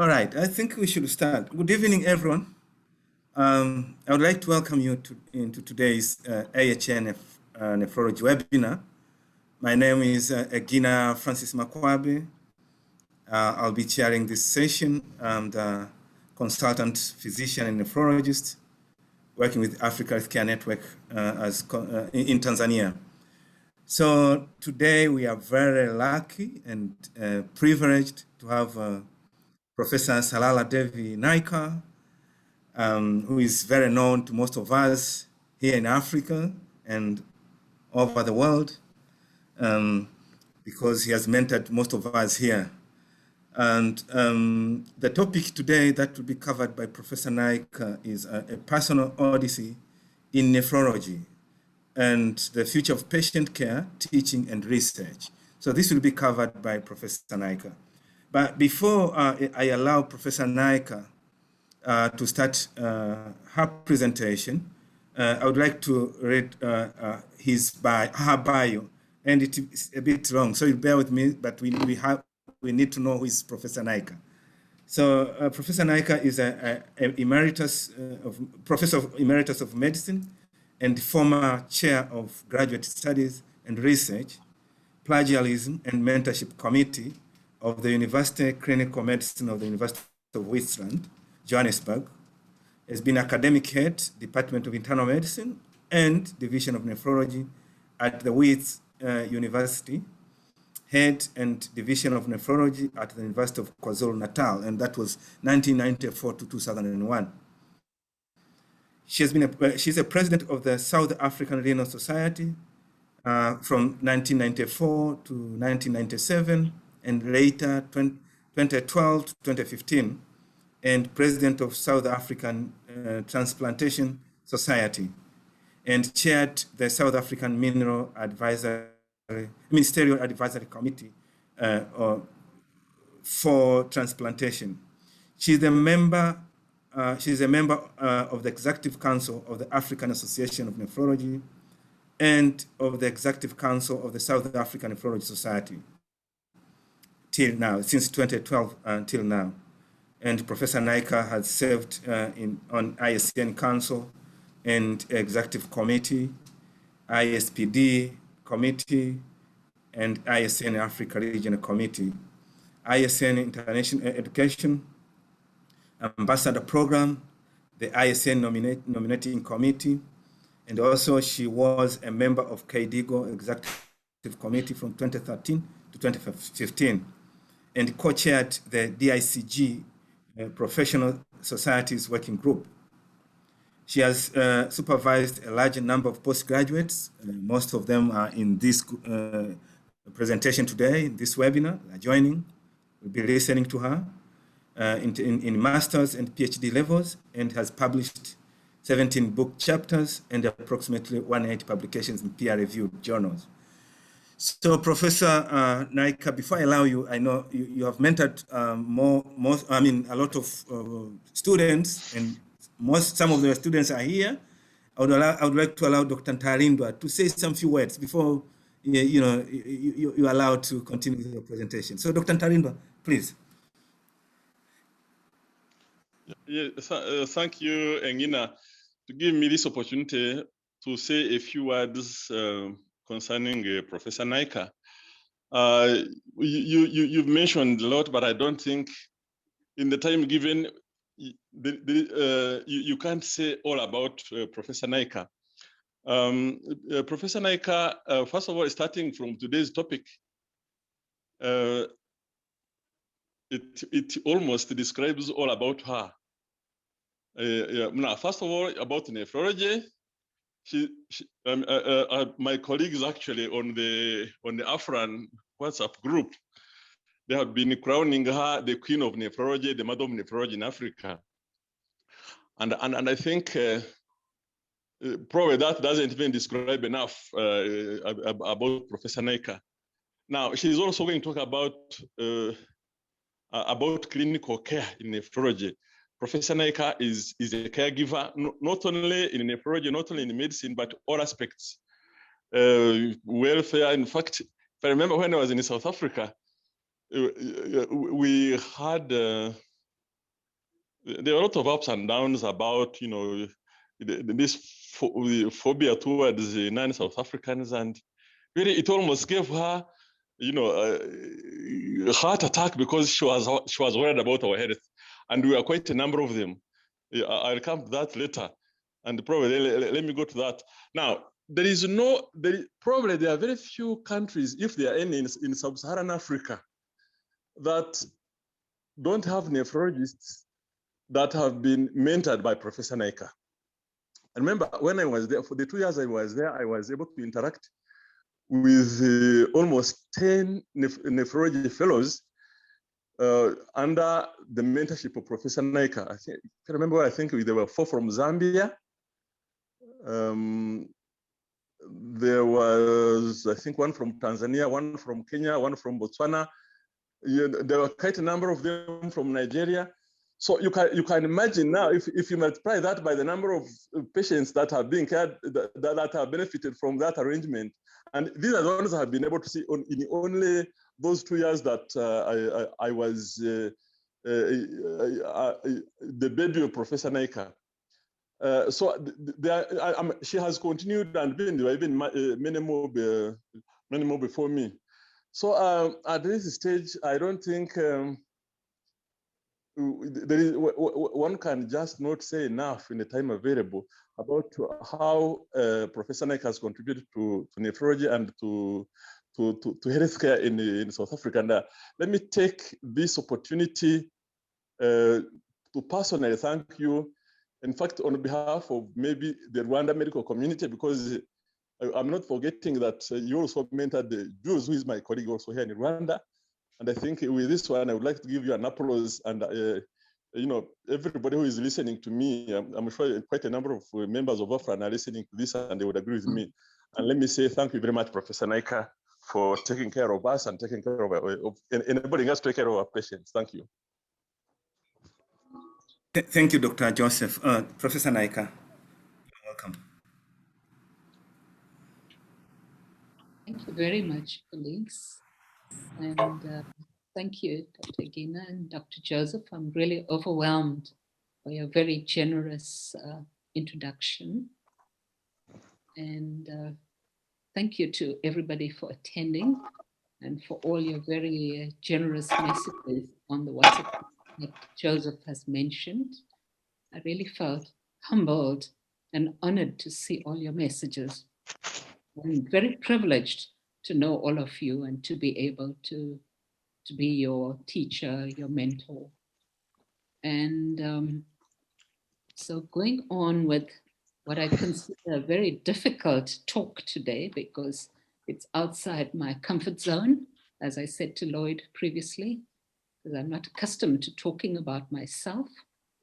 All right, I think we should start. Good evening, everyone. I would like to welcome you into today's AHN Nephrology webinar. My name is Egina Francis Makwabe. I'll be chairing this session. I'm the consultant physician and nephrologist working with Africa Healthcare Network in Tanzania. So today we are very lucky and privileged to have Prof.Saraladevi Naicker, who is very known to most of us here in Africa and over the world, because he has mentored most of us here. And the topic today that will be covered by Professor Naicker is a personal odyssey in nephrology and the future of patient care, teaching, and research. So this will be covered by Professor Naicker. But before I allow Professor Naicker to start her presentation, I would like to read her bio, and it is a bit long, so you bear with me, but we need to know who is Professor Naicker. So Professor Naicker is an emeritus Professor Emeritus of Medicine and former chair of Graduate Studies and Research, Plagiarism and Mentorship Committee of the University Clinical Medicine of the University of Witwatersrand, Johannesburg. Has been academic head, Department of Internal Medicine and Division of Nephrology at the Wits University, head and Division of Nephrology at the University of KwaZulu, Natal, and that was 1994 to 2001. She's a president of the South African Renal Society from 1994 to 1997, and later 2012 to 2015, and president of South African Transplantation Society, and chaired the South African Ministerial Advisory Committee for Transplantation. She's a member of the Executive Council of the African Association of Nephrology and of the Executive Council of the South African Nephrology Society till now, since 2012 until now. And Professor Naicker has served on ISN Council and Executive Committee, ISPD Committee, and ISN Africa Regional Committee, ISN International Education, Ambassador Program, the ISN Nominating Committee, and also she was a member of KDIGO Executive Committee from 2013 to 2015, and co-chaired the DICG Professional Societies Working Group. She has supervised a large number of postgraduates. Most of them are in this presentation today, in this webinar, are joining. We'll be listening to her in master's and PhD levels, and has published 17 book chapters and approximately 180 publications in peer-reviewed journals. So, Professor Naicker, before I allow you, I know you have mentored a lot of students, and some of the students are here. I would like to allow Dr. Ntarindwa to say some few words before you're allowed to continue with your presentation. So, Dr. Ntarindwa, please. Thank you, Engina, to give me this opportunity to say a few words concerning Professor Naicker. You've mentioned a lot, but I don't think in the time given, you can't say all about Professor Naicker. Professor Naicker, first of all, starting from today's topic, it almost describes all about her. Now, first of all, about nephrology, my colleagues actually on the Afran WhatsApp group, they have been crowning her the queen of nephrology, the mother of nephrology in Africa. And I think probably that doesn't even describe enough about Professor Naicker. Now, she's also going to talk about clinical care in nephrology. Professor Naicker is a caregiver, not only in nephrology, not only in medicine, but all aspects. Welfare, in fact, if I remember when I was in South Africa, we had there are a lot of ups and downs about, this phobia towards non-South Africans, and really it almost gave her, a heart attack because she was worried about our health, and we are quite a number of them. I'll come to that later, and probably let me go to that now. Probably there are very few countries, if there are any, in sub-Saharan Africa that don't have nephrologists that have been mentored by Professor Naicker. I remember when I was there, for the 2 years I was there, I was able to interact with almost 10 nephrology fellows under the mentorship of Professor Naicker. I remember, I think there were 4 from Zambia. There was, I think, 1 from Tanzania, 1 from Kenya, 1 from Botswana. There were quite a number of them from Nigeria. So you can imagine now, if you multiply that by the number of patients that have been cared, that have benefited from that arrangement, and these are the ones I have been able to see in only those 2 years that I was the baby of Professor Naicker. So she has continued, and there have been many more before me. So at this stage, I don't think one can just not say enough in the time available about how Professor Naicker has contributed to nephrology and to healthcare in South Africa. And let me take this opportunity to personally thank you, in fact, on behalf of maybe the Rwanda medical community, because I'm not forgetting that you also mentored the Jews, who is my colleague also here in Rwanda. And I think with this one, I would like to give you an applause. And everybody who is listening to me, I'm sure quite a number of members of AFRAN are listening to this, and they would agree with me. And let me say thank you very much, Professor Naicker, for taking care of us and taking care of enabling us to take care of our patients. Thank you. Thank you, Dr. Joseph. Professor Naicker, welcome. Thank you very much, colleagues. And thank you, Dr. Gina and Dr. Joseph. I'm really overwhelmed by your very generous introduction. And thank you to everybody for attending and for all your very generous messages on the WhatsApp that Joseph has mentioned. I really felt humbled and honored to see all your messages. I'm very privileged to know all of you and to be able to be your teacher, your mentor. And so going on with what I consider a very difficult talk today, because it's outside my comfort zone, as I said to Lloyd previously, because I'm not accustomed to talking about myself,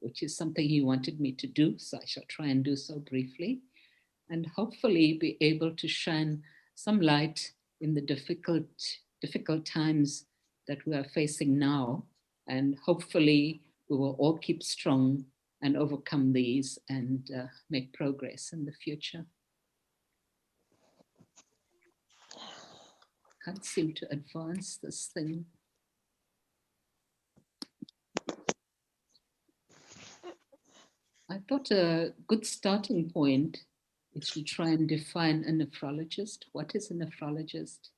which is something he wanted me to do, so I shall try and do so briefly, and hopefully be able to shine some light in the difficult times that we are facing now. And hopefully we will all keep strong and overcome these and make progress in the future. Can't seem to advance this thing. I thought a good starting point is to try and define a nephrologist. What is a nephrologist?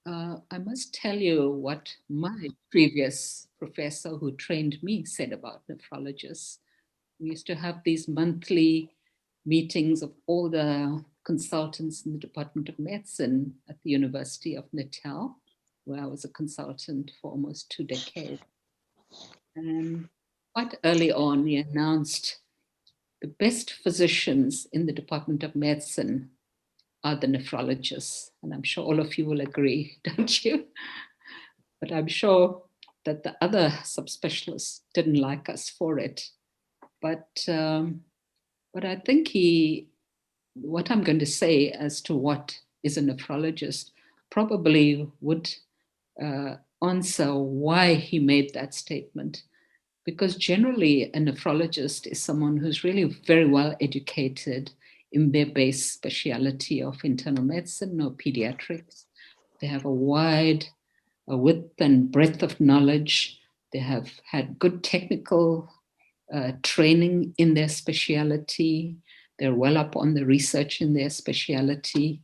I must tell you what my previous professor who trained me said about nephrologists. We used to have these monthly meetings of all the consultants in the Department of Medicine at the University of Natal, where I was a consultant for almost 2 decades. And quite early on, he announced the best physicians in the Department of Medicine are the nephrologists. And I'm sure all of you will agree, don't you? But I'm sure that the other subspecialists didn't like us for it. But I think what I'm going to say as to what is a nephrologist probably would answer why he made that statement. Because generally a nephrologist is someone who's really very well educated in their base specialty of internal medicine or pediatrics. They have a wide width and breadth of knowledge. They have had good technical training in their speciality. They're well up on the research in their speciality.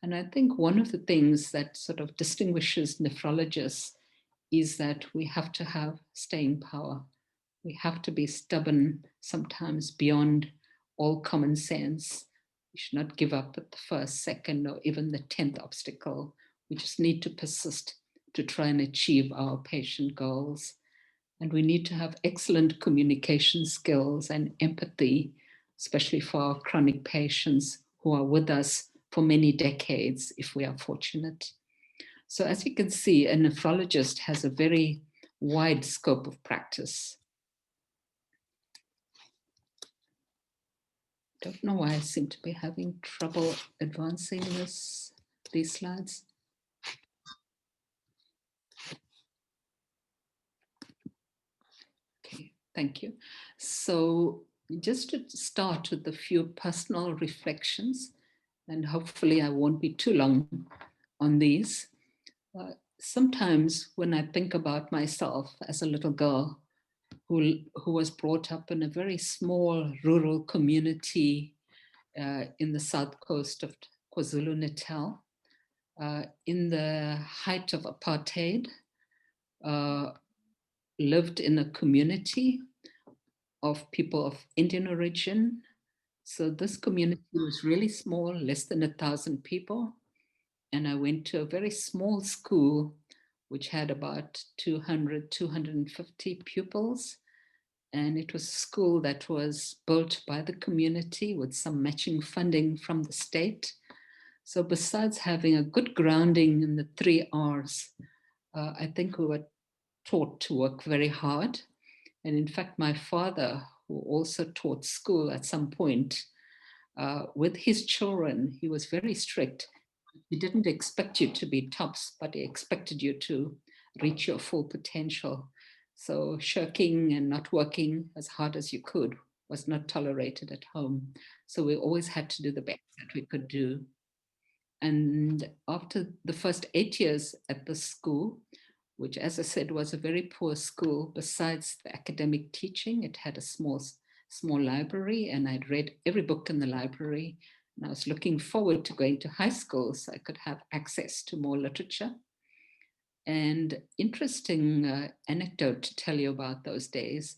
And I think one of the things that sort of distinguishes nephrologists is that we have to have staying power. We have to be stubborn, sometimes beyond all common sense. We should not give up at the first, second, or even the 10th obstacle. We just need to persist to try and achieve our patient goals. And we need to have excellent communication skills and empathy, especially for our chronic patients who are with us for many decades, if we are fortunate. So as you can see, a nephrologist has a very wide scope of practice. I don't know why I seem to be having trouble advancing these slides. Okay, thank you. So just to start with a few personal reflections, and hopefully I won't be too long on these. Sometimes when I think about myself as a little girl who was brought up in a very small rural community in the south coast of KwaZulu, Natal, in the height of apartheid, lived in a community of people of Indian origin. So this community was really small, less than 1,000 people. And I went to a very small school, which had about 200, 250 pupils. And it was a school that was built by the community with some matching funding from the state. So besides having a good grounding in the 3 R's, I think we were taught to work very hard. And in fact, my father, who also taught school at some point, with his children, he was very strict. He didn't expect you to be tops, but he expected you to reach your full potential. So shirking and not working as hard as you could was not tolerated at home. So we always had to do the best that we could do. And after the first 8 years at the school, which, as I said, was a very poor school, besides the academic teaching, it had a small library, and I'd read every book in the library. And I was looking forward to going to high school so I could have access to more literature. And interesting anecdote to tell you about those days,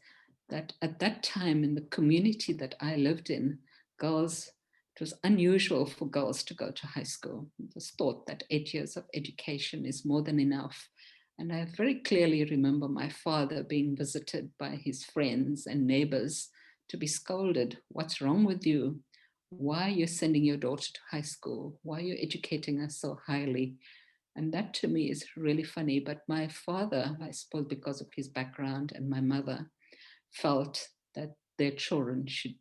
that at that time in the community that I lived in, it was unusual for girls to go to high school. It was thought that 8 years of education is more than enough. And I very clearly remember my father being visited by his friends and neighbors to be scolded. What's wrong with you? Why are you sending your daughter to high school? Why are you educating us so highly? And that to me is really funny. But my father, I suppose because of his background, and my mother felt that their children should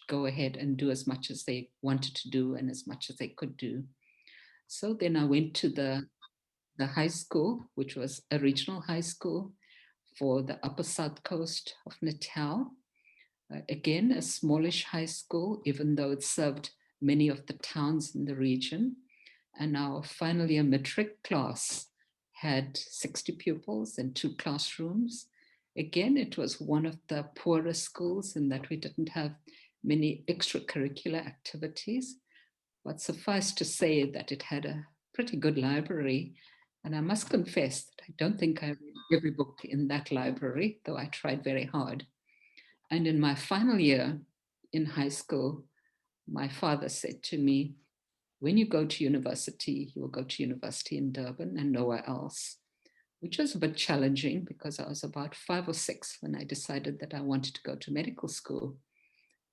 go ahead and do as much as they wanted to do and as much as they could do. So then I went to the high school, which was a regional high school for the upper south coast of Natal. Again, a smallish high school, even though it served many of the towns in the region. And our final year matric class had 60 pupils and 2 classrooms. Again, it was one of the poorest schools in that we didn't have many extracurricular activities, but suffice to say that it had a pretty good library. And I must confess that I don't think I read every book in that library, though I tried very hard. And in my final year in high school, my father said to me, when you go to university, you will go to university in Durban and nowhere else, which was a bit challenging because I was about 5 or 6 when I decided that I wanted to go to medical school.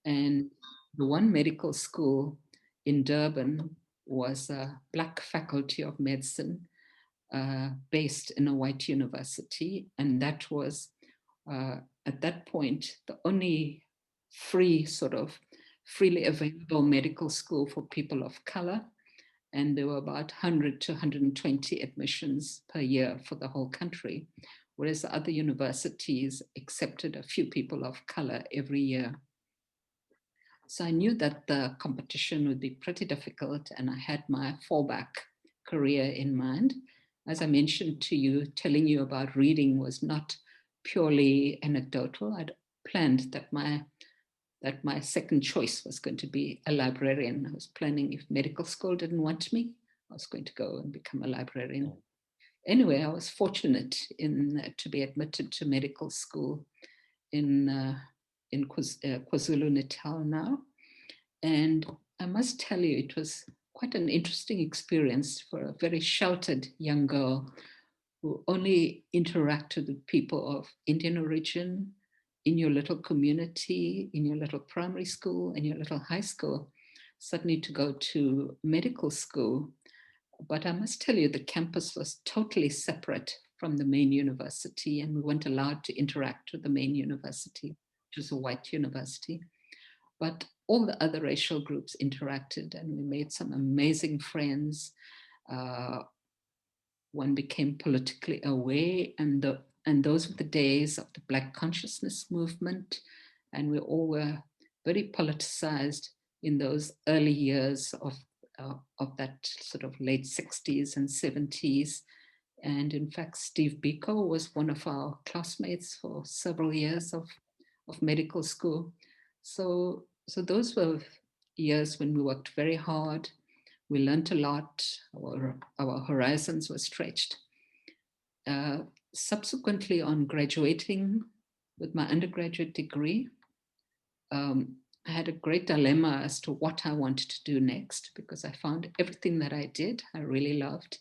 And the one medical school in Durban was a Black faculty of medicine based in a white university. And that was, at that point, the only freely available medical school for people of color. And there were about 100 to 120 admissions per year for the whole country, whereas the other universities accepted a few people of color every year. So I knew that the competition would be pretty difficult, and I had my fallback career in mind. As I mentioned to you, telling you about reading was not purely anecdotal. I'd planned that my second choice was going to be a librarian. I was planning, if medical school didn't want me, I was going to go and become a librarian. Anyway, I was fortunate to be admitted to medical school in KwaZulu Natal now. And I must tell you, it was quite an interesting experience for a very sheltered young girl who only interacted with people of Indian origin in your little community, in your little primary school, and your little high school, suddenly to go to medical school. But I must tell you, the campus was totally separate from the main university, and we weren't allowed to interact with the main university, which was a white university. But all the other racial groups interacted, and we made some amazing friends. One became politically aware, and those were the days of the Black consciousness movement, and we all were very politicized in those early years of that sort of late 60s and 70s. And in fact, Steve Biko was one of our classmates for several years of medical school. So those were years when we worked very hard. We learned a lot. Our horizons were stretched. Subsequently, on graduating with my undergraduate degree, I had a great dilemma as to what I wanted to do next, because I found everything that I did, I really loved.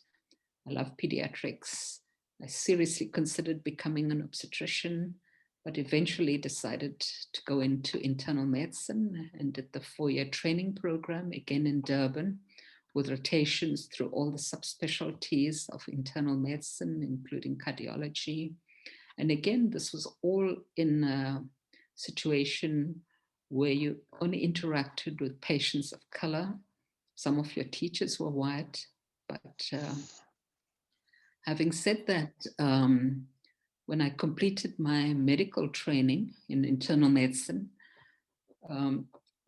I loved pediatrics. I seriously considered becoming an obstetrician, but eventually decided to go into internal medicine and did the 4-year training program, again in Durban, with rotations through all the subspecialties of internal medicine, including cardiology. And again, this was all in a situation where you only interacted with patients of color. Some of your teachers were white, but having said that, when I completed my medical training in internal medicine,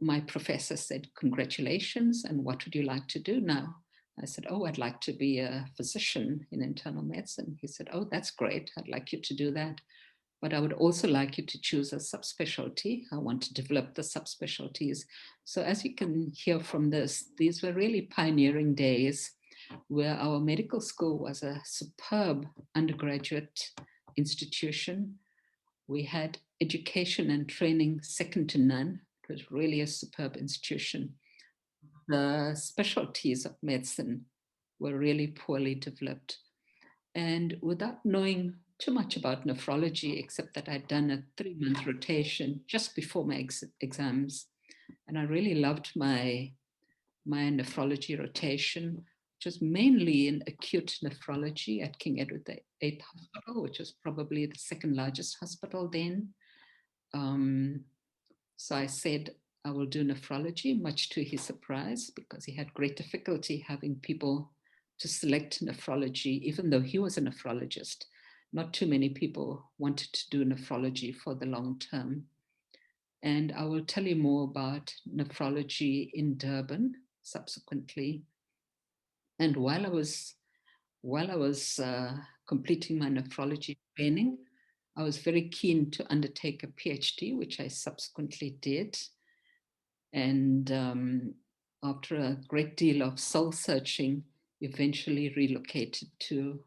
my professor said, "Congratulations, and what would you like to do now?" I said, "Oh, I'd like to be a physician in internal medicine." He said, "Oh, that's great. I'd like you to do that. But I would also like you to choose a subspecialty. I want to develop the subspecialties." So as you can hear from this, these were really pioneering days where our medical school was a superb undergraduate institution. We had education and training second to none. It was really a superb institution. The specialties of medicine were really poorly developed. And without knowing too much about nephrology, except that I'd done a 3-month rotation just before my exams, and I really loved my nephrology rotation, which was mainly in acute nephrology at King Edward VIII Hospital, which was probably the second largest hospital then. So I said, I will do nephrology, much to his surprise, because he had great difficulty having people to select nephrology, even though he was a nephrologist. Not too many people wanted to do nephrology for the long term. And I will tell you more about nephrology in Durban subsequently. And while I was completing my nephrology training, I was very keen to undertake a PhD, which I subsequently did. And after a great deal of soul searching, eventually relocated to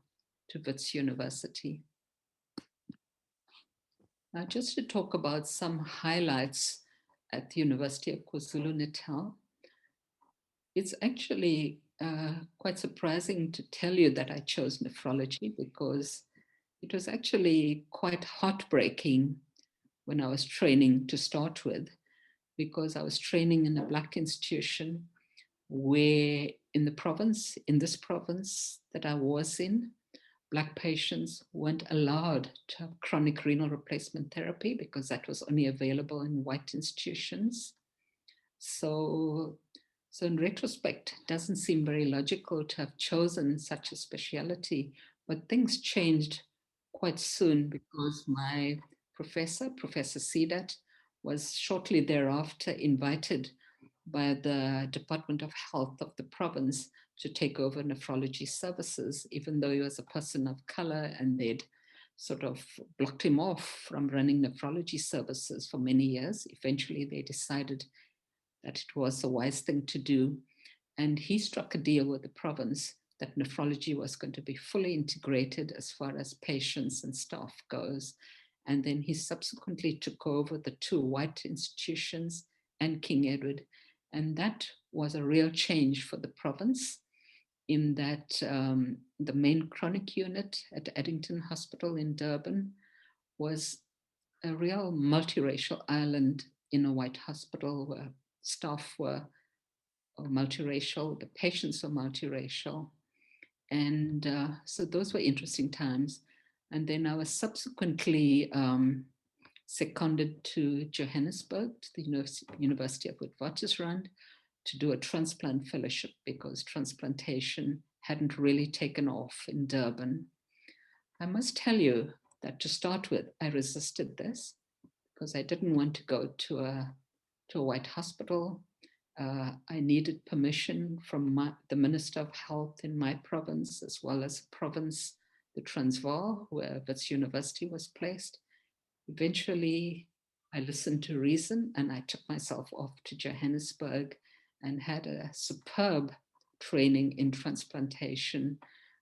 Wits University. Now, just to talk about some highlights at the University of KwaZulu-Natal, it's actually quite surprising to tell you that I chose nephrology, because it was actually quite heartbreaking when I was training to start with, because I was training in a Black institution where in this province that I was in, Black patients weren't allowed to have chronic renal replacement therapy because that was only available in white institutions. So in retrospect, it doesn't seem very logical to have chosen such a specialty, but things changed quite soon, because my professor, Professor Sidat, was shortly thereafter invited by the Department of Health of the province to take over nephrology services, even though he was a person of color and they'd sort of blocked him off from running nephrology services for many years. Eventually, they decided that it was a wise thing to do. And he struck a deal with the province that nephrology was going to be fully integrated as far as patients and staff goes. And then he subsequently took over the 2 white institutions and King Edward. And that was a real change for the province, in that the main chronic unit at Addington Hospital in Durban was a real multiracial island in a white hospital where staff were multiracial, the patients were multiracial. And so those were interesting times. And then I was subsequently seconded to Johannesburg, to the University of Witwatersrand, to do a transplant fellowship, because transplantation hadn't really taken off in Durban. I must tell you that to start with, I resisted this because I didn't want to go to a white hospital. I needed permission from the Minister of Health in my province, as well as province, the Transvaal, where Wits University was placed. Eventually, I listened to reason and I took myself off to Johannesburg and had a superb training in transplantation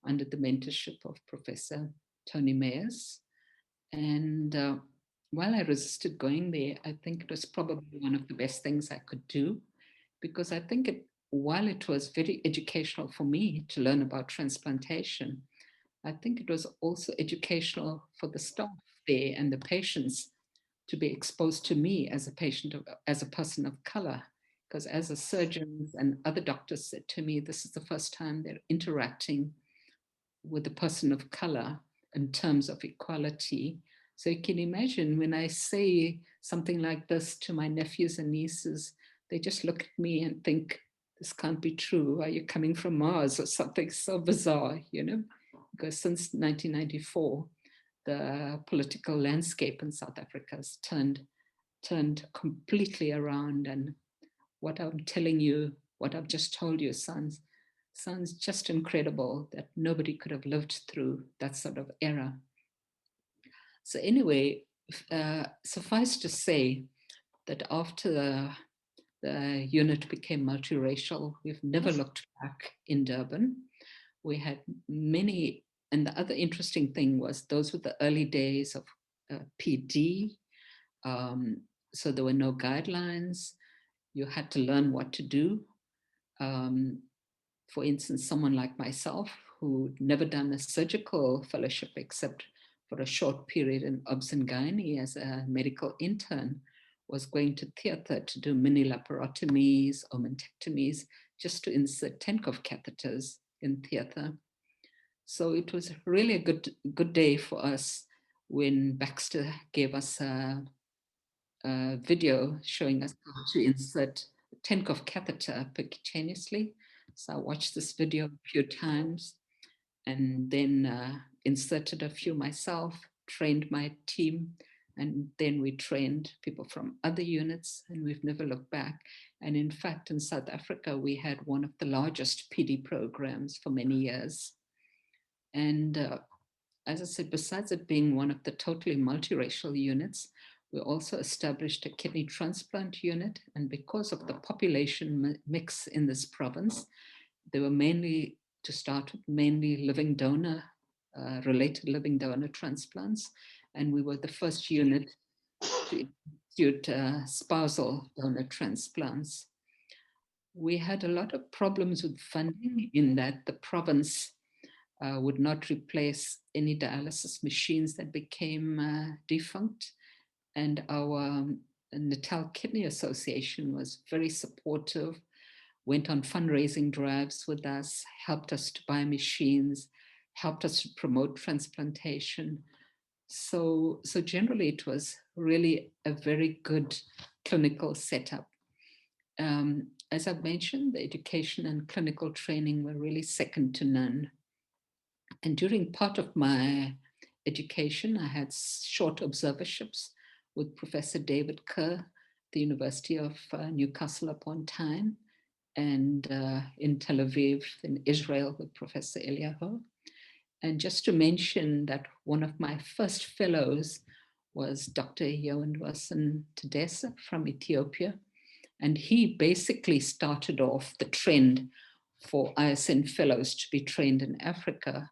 under the mentorship of Professor Tony Mayers. And while I resisted going there, I think it was probably one of the best things I could do, because I think while it was very educational for me to learn about transplantation, I think it was also educational for the staff there and the patients to be exposed to me as a patient, as a person of color. Because as a surgeon and other doctors said to me, this is the first time they're interacting with a person of color in terms of equality. So you can imagine when I say something like this to my nephews and nieces, they just look at me and think, this can't be true. Are you coming from Mars or something so bizarre, you know? Because since 1994, the political landscape in South Africa has turned completely around. And what I'm telling you, what I've just told you, sounds just incredible, that nobody could have lived through that sort of era. So anyway, suffice to say that after the unit became multiracial, we've never looked back in Durban. We had many, and the other interesting thing was those were the early days of PD. So there were no guidelines. You had to learn what to do. For instance, someone like myself, who'd never done a surgical fellowship except for a short period in obs and gynae as a medical intern, was going to theater to do mini laparotomies or omentectomies just to insert Tenkov catheters in theater. So it was really a good day for us when Baxter gave us a video showing us how to insert Tenkov catheter percutaneously. So I watched this video a few times and then inserted a few myself, trained my team, and then we trained people from other units, and we've never looked back. And in fact, in South Africa, we had one of the largest PD programs for many years. And as I said, besides it being one of the totally multiracial units, we also established a kidney transplant unit. And because of the population mix in this province, they were mainly, to start with, mainly living donor, related living donor transplants. And we were the first unit to institute spousal donor transplants. We had a lot of problems with funding in that the province would not replace any dialysis machines that became defunct. And our Natal Kidney Association was very supportive, went on fundraising drives with us, helped us to buy machines, helped us to promote transplantation. So generally it was really a very good clinical setup. As I've mentioned, the education and clinical training were really second to none. And during part of my education, I had short observerships with Professor David Kerr, the University of Newcastle upon Tyne, and in Tel Aviv, in Israel, with Professor Eliyahu. And just to mention that one of my first fellows was Dr. Johannesburg Tedesa from Ethiopia. And he basically started off the trend for ISN fellows to be trained in Africa.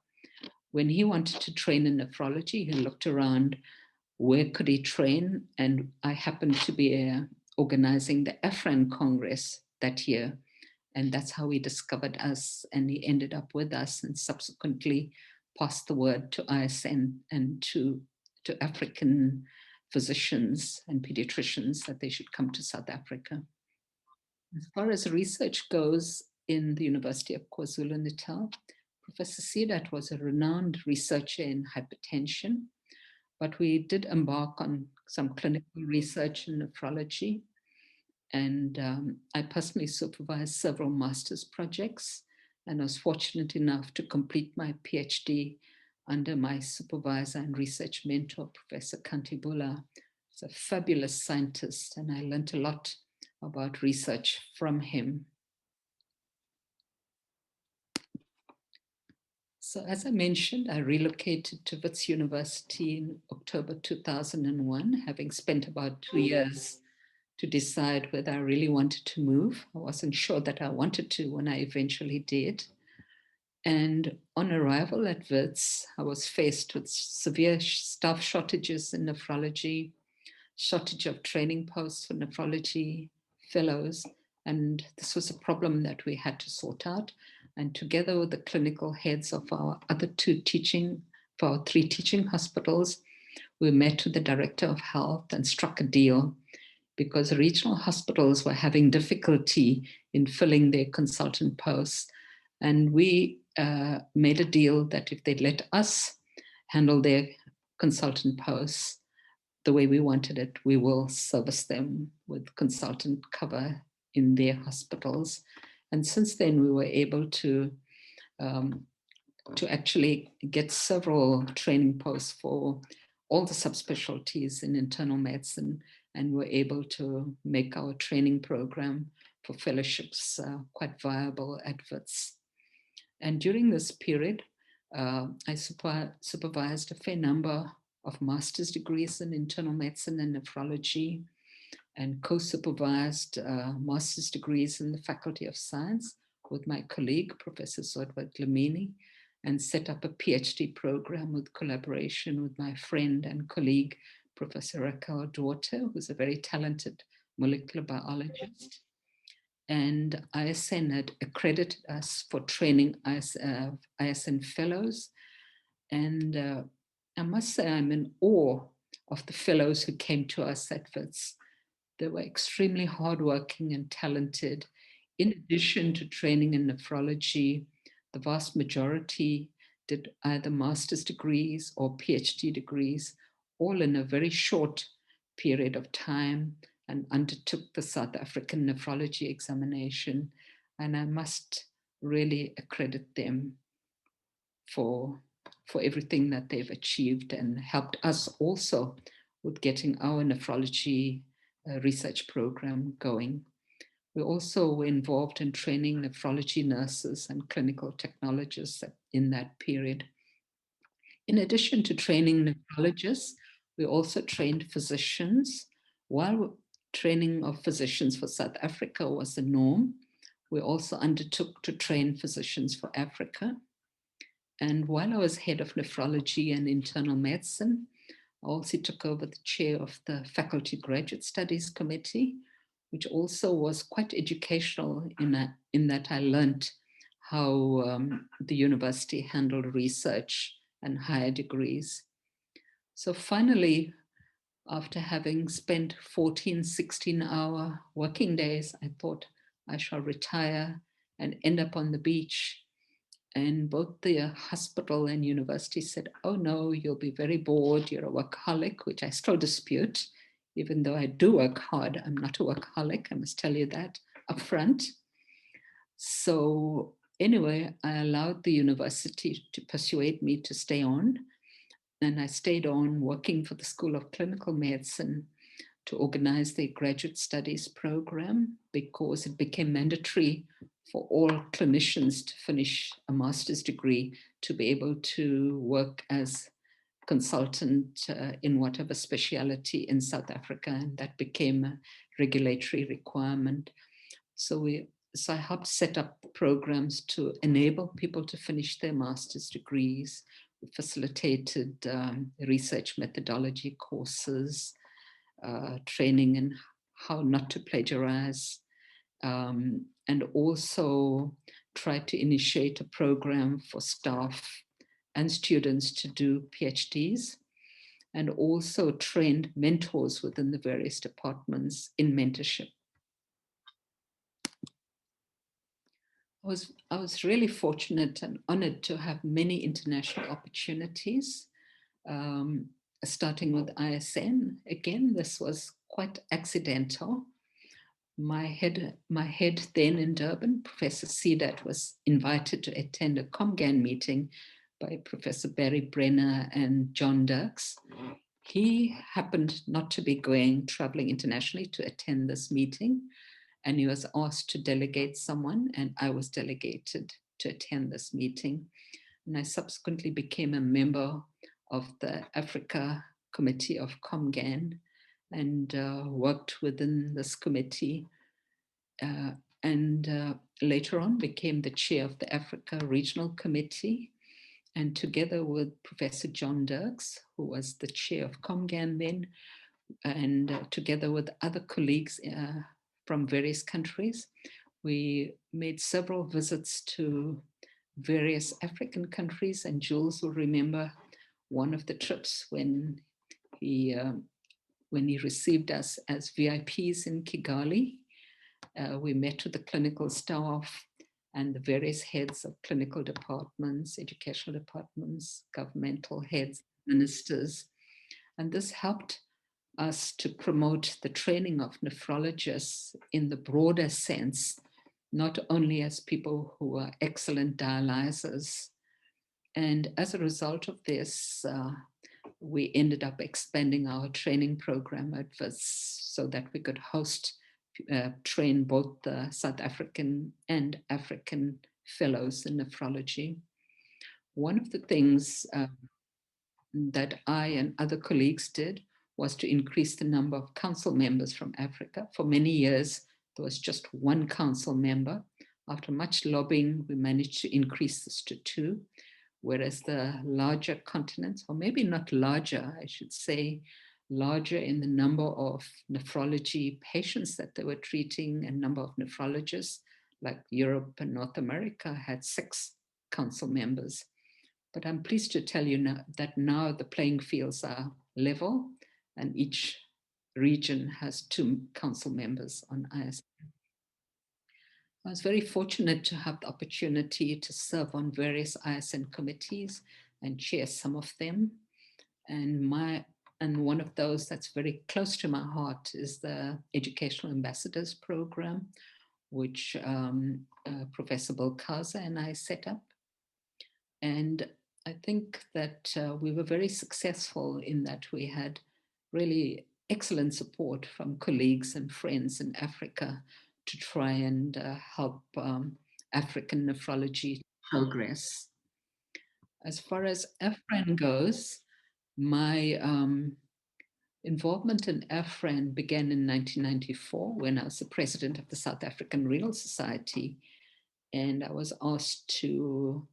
When he wanted to train in nephrology, he looked around, where could he train? And I happened to be organizing the AFRAN Congress that year. And that's how he discovered us, and he ended up with us and subsequently passed the word to ISN and to African physicians and pediatricians that they should come to South Africa. As far as research goes in the University of KwaZulu Natal, Professor Sidat was a renowned researcher in hypertension, but we did embark on some clinical research in nephrology. And I personally supervised several master's projects, and I was fortunate enough to complete my PhD under my supervisor and research mentor, Professor Kantibula. He's a fabulous scientist, and I learned a lot about research from him. So as I mentioned, I relocated to Wits University in October 2001, having spent about 2 years to decide whether I really wanted to move. I wasn't sure that I wanted to when I eventually did. And on arrival at Wits, I was faced with severe staff shortages in nephrology, shortage of training posts for nephrology fellows. And this was a problem that we had to sort out. And together with the clinical heads of our other three teaching hospitals, we met with the director of health and struck a deal, because regional hospitals were having difficulty in filling their consultant posts. And we made a deal that if they'd let us handle their consultant posts the way we wanted it, we will service them with consultant cover in their hospitals. And since then, we were able to actually get several training posts for all the subspecialties in internal medicine, and we're able to make our training program for fellowships quite viable at Wits. And during this period, I supervised a fair number of master's degrees in internal medicine and nephrology, and co-supervised master's degrees in the Faculty of Science with my colleague, Professor Zodwa Dlamini, and set up a PhD program with collaboration with my friend and colleague, Professor Raquel Duarte, who's a very talented molecular biologist. And ISN had accredited us for training ISN fellows. And I must say I'm in awe of the fellows who came to us at Wits. They were extremely hardworking and talented. In addition to training in nephrology, the vast majority did either master's degrees or PhD degrees, all in a very short period of time, and undertook the South African nephrology examination. And I must really accredit them for everything that they've achieved, and helped us also with getting our nephrology research program going. We also were involved in training nephrology nurses and clinical technologists in that period. In addition to training nephrologists, we also trained physicians. While training of physicians for South Africa was the norm, we also undertook to train physicians for Africa. And while I was head of nephrology and internal medicine, I also took over the chair of the Faculty Graduate Studies Committee, which also was quite educational in that I learned how the university handled research and higher degrees. So finally, after having spent 14, 16-hour working days, I thought I shall retire and end up on the beach. And both the hospital and university said, oh no, you'll be very bored, you're a workaholic, which I still dispute. Even though I do work hard, I'm not a workaholic, I must tell you that up front. So anyway, I allowed the university to persuade me to stay on. And I stayed on working for the School of Clinical Medicine to organize their graduate studies program, because it became mandatory for all clinicians to finish a master's degree to be able to work as consultant in whatever specialty in South Africa, and that became a regulatory requirement. So I helped set up programs to enable people to finish their master's degrees. We facilitated research methodology courses, training in how not to plagiarize, and also tried to initiate a program for staff and students to do PhDs, and also trained mentors within the various departments in mentorship. I was really fortunate and honored to have many international opportunities, starting with ISN. Again, this was quite accidental. My head then in Durban, Professor Cedar, was invited to attend a ComGAN meeting by Professor Barry Brenner and John Dirks. He happened not to be traveling internationally to attend this meeting, and he was asked to delegate someone, and I was delegated to attend this meeting. And I subsequently became a member of the Africa Committee of ComGAN and worked within this committee. And later on became the chair of the Africa Regional Committee. And together with Professor John Dirks, who was the chair of ComGAN then, and together with other colleagues from various countries, we made several visits to various African countries. And Jules will remember one of the trips when he received us as VIPs in Kigali. We met with the clinical staff and the various heads of clinical departments, educational departments, governmental heads, ministers. And this helped us to promote the training of nephrologists in the broader sense, not only as people who are excellent dialyzers. And as a result of this, we ended up expanding our training program at Wits so that we could train both the South African and African fellows in nephrology. One of the things that I and other colleagues did was to increase the number of council members from Africa. For many years, there was just one council member. After much lobbying, we managed to increase this to 2, whereas the larger continents, or maybe not larger, I should say, larger in the number of nephrology patients that they were treating and number of nephrologists, like Europe and North America had 6 council members. But I'm pleased to tell you now that now the playing fields are level and each region has 2 council members on ISN. I was very fortunate to have the opportunity to serve on various ISN committees and chair some of them. And one of those that's very close to my heart is the Educational Ambassadors Program, which Professor Bilkaza and I set up. And I think that we were very successful in that we had really excellent support from colleagues and friends in Africa to try and help African nephrology progress. As far as AFRAN goes, my involvement in AFRAN began in 1994 when I was the president of the South African Renal Society, and I was asked to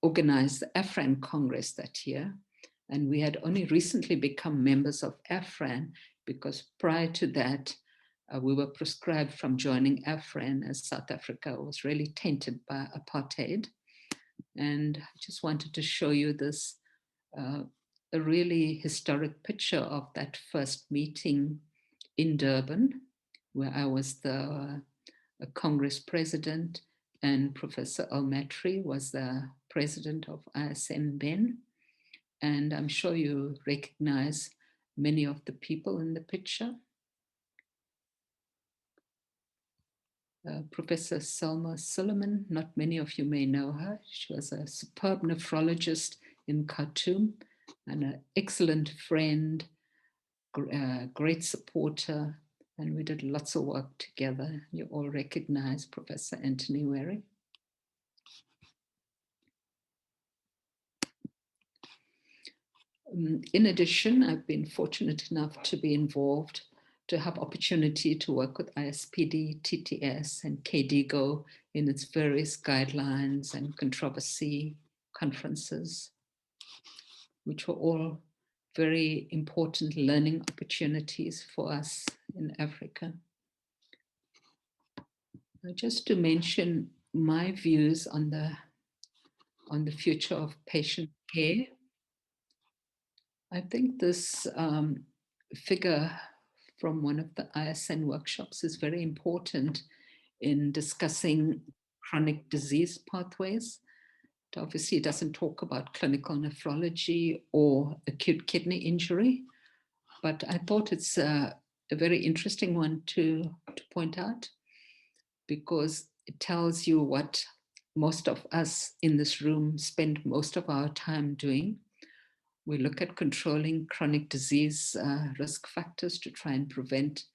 organize the AFRAN Congress that year. And we had only recently become members of AFRAN because prior to that, we were proscribed from joining AFRAN as South Africa was really tainted by apartheid. And I just wanted to show you this, a really historic picture of that first meeting in Durban, where I was the Congress president and Professor Almatri was the president of ISN then. And I'm sure you recognize many of the people in the picture. Professor Selma Suleiman, not many of you may know her. She was a superb nephrologist in Khartoum and an excellent friend, great supporter, and we did lots of work together. You all recognize Professor Anthony Wary. In addition, I've been fortunate enough to be involved, to have opportunity to work with ISPD, TTS, and KDIGO in its various guidelines and controversy conferences, which were all very important learning opportunities for us in Africa. Just to mention my views on the future of patient care, I think this figure from one of the ISN workshops is very important in discussing chronic disease pathways. It obviously doesn't talk about clinical nephrology or acute kidney injury, but I thought it's a very interesting one to point out, because it tells you what most of us in this room spend most of our time doing. We look at controlling chronic disease risk factors to try and prevent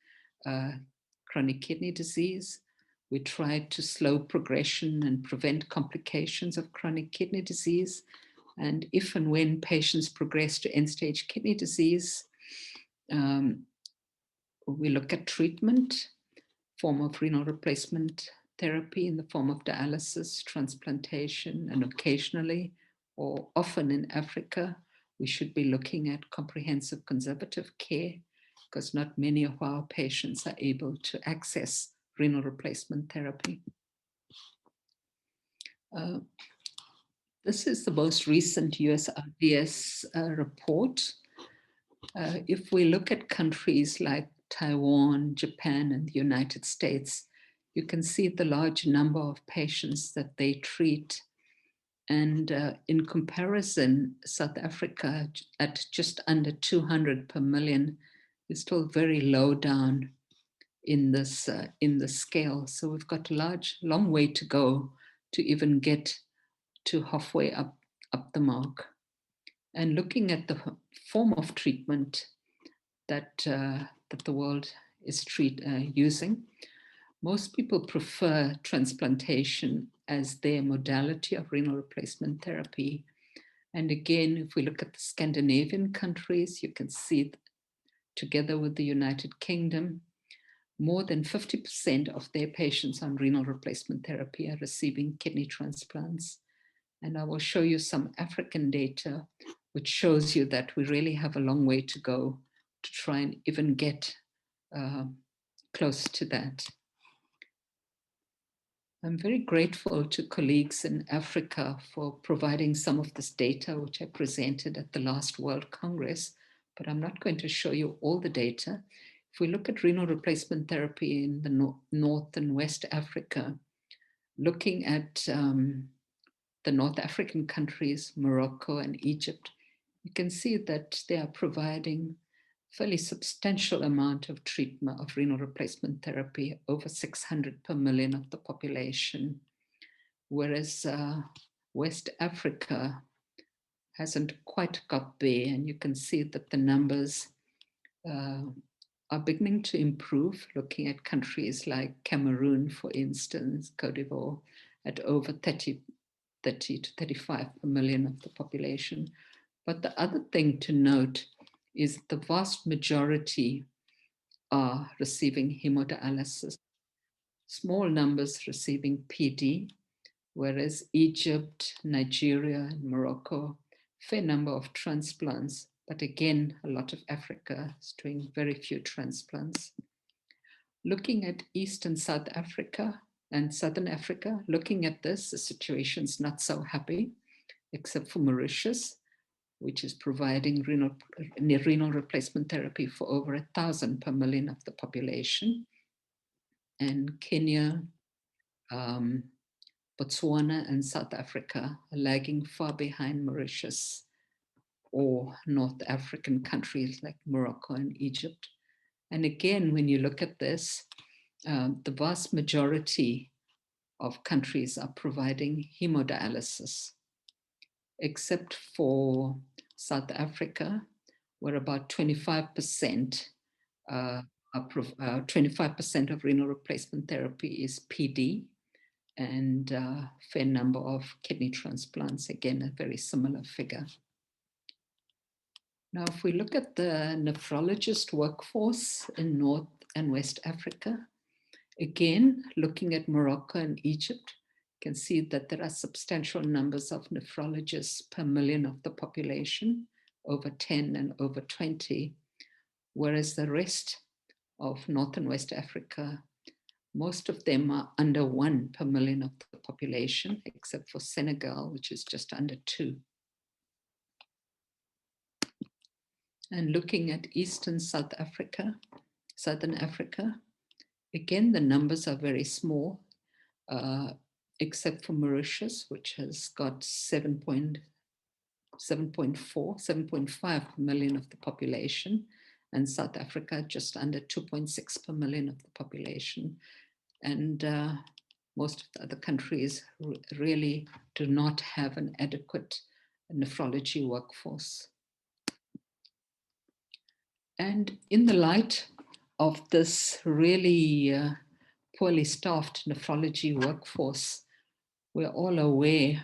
chronic kidney disease. We try to slow progression and prevent complications of chronic kidney disease. And if and when patients progress to end-stage kidney disease, we look at treatment, form of renal replacement therapy in the form of dialysis, transplantation, and occasionally, or often in Africa, we should be looking at comprehensive conservative care, because not many of our patients are able to access renal replacement therapy. This is the most recent USRDS report. If we look at countries like Taiwan, Japan, and the United States, you can see the large number of patients that they treat. And in comparison, South Africa at just under 200 per million is still very low down in this scale. So we've got a long way to go to even get to halfway up the mark. And looking at the form of treatment that the world is using, most people prefer transplantation as their modality of renal replacement therapy. And again, if we look at the Scandinavian countries, you can see together with the United Kingdom, more than 50% of their patients on renal replacement therapy are receiving kidney transplants. And I will show you some African data, which shows you that we really have a long way to go to try and even get close to that. I'm very grateful to colleagues in Africa for providing some of this data, which I presented at the last World Congress, but I'm not going to show you all the data. If we look at renal replacement therapy in the North and West Africa, looking at the North African countries, Morocco and Egypt, you can see that they are providing fairly substantial amount of treatment of renal replacement therapy, over 600 per million of the population, whereas West Africa hasn't quite got there, and you can see that the numbers are beginning to improve, looking at countries like Cameroon, for instance, Cote d'Ivoire, at over 30 to 35 per million of the population. But the other thing to note is the vast majority are receiving hemodialysis. Small numbers receiving PD, whereas Egypt, Nigeria, and Morocco, fair number of transplants, but again, a lot of Africa is doing very few transplants. Looking at East and South Africa and Southern Africa, looking at this, the situation's not so happy, except for Mauritius, which is providing renal replacement therapy for over 1,000 per million of the population. And Kenya, Botswana, and South Africa are lagging far behind Mauritius or North African countries like Morocco and Egypt. And again, when you look at this, the vast majority of countries are providing hemodialysis, except for South Africa, where about 25% 25% of renal replacement therapy is PD, and a fair number of kidney transplants, again, a very similar figure. Now, if we look at the nephrologist workforce in North and West Africa, again, looking at Morocco and Egypt, you can see that there are substantial numbers of nephrologists per million of the population, over 10 and over 20, whereas the rest of North and West Africa, most of them are under 1 per million of the population, except for Senegal, which is just under 2. And looking at Eastern Southern Africa, again, the numbers are very small, except for Mauritius, which has got 7.5 per million of the population, and South Africa just under 2.6 per million of the population. And most of the other countries really do not have an adequate nephrology workforce. And in the light of this really poorly staffed nephrology workforce, we're all aware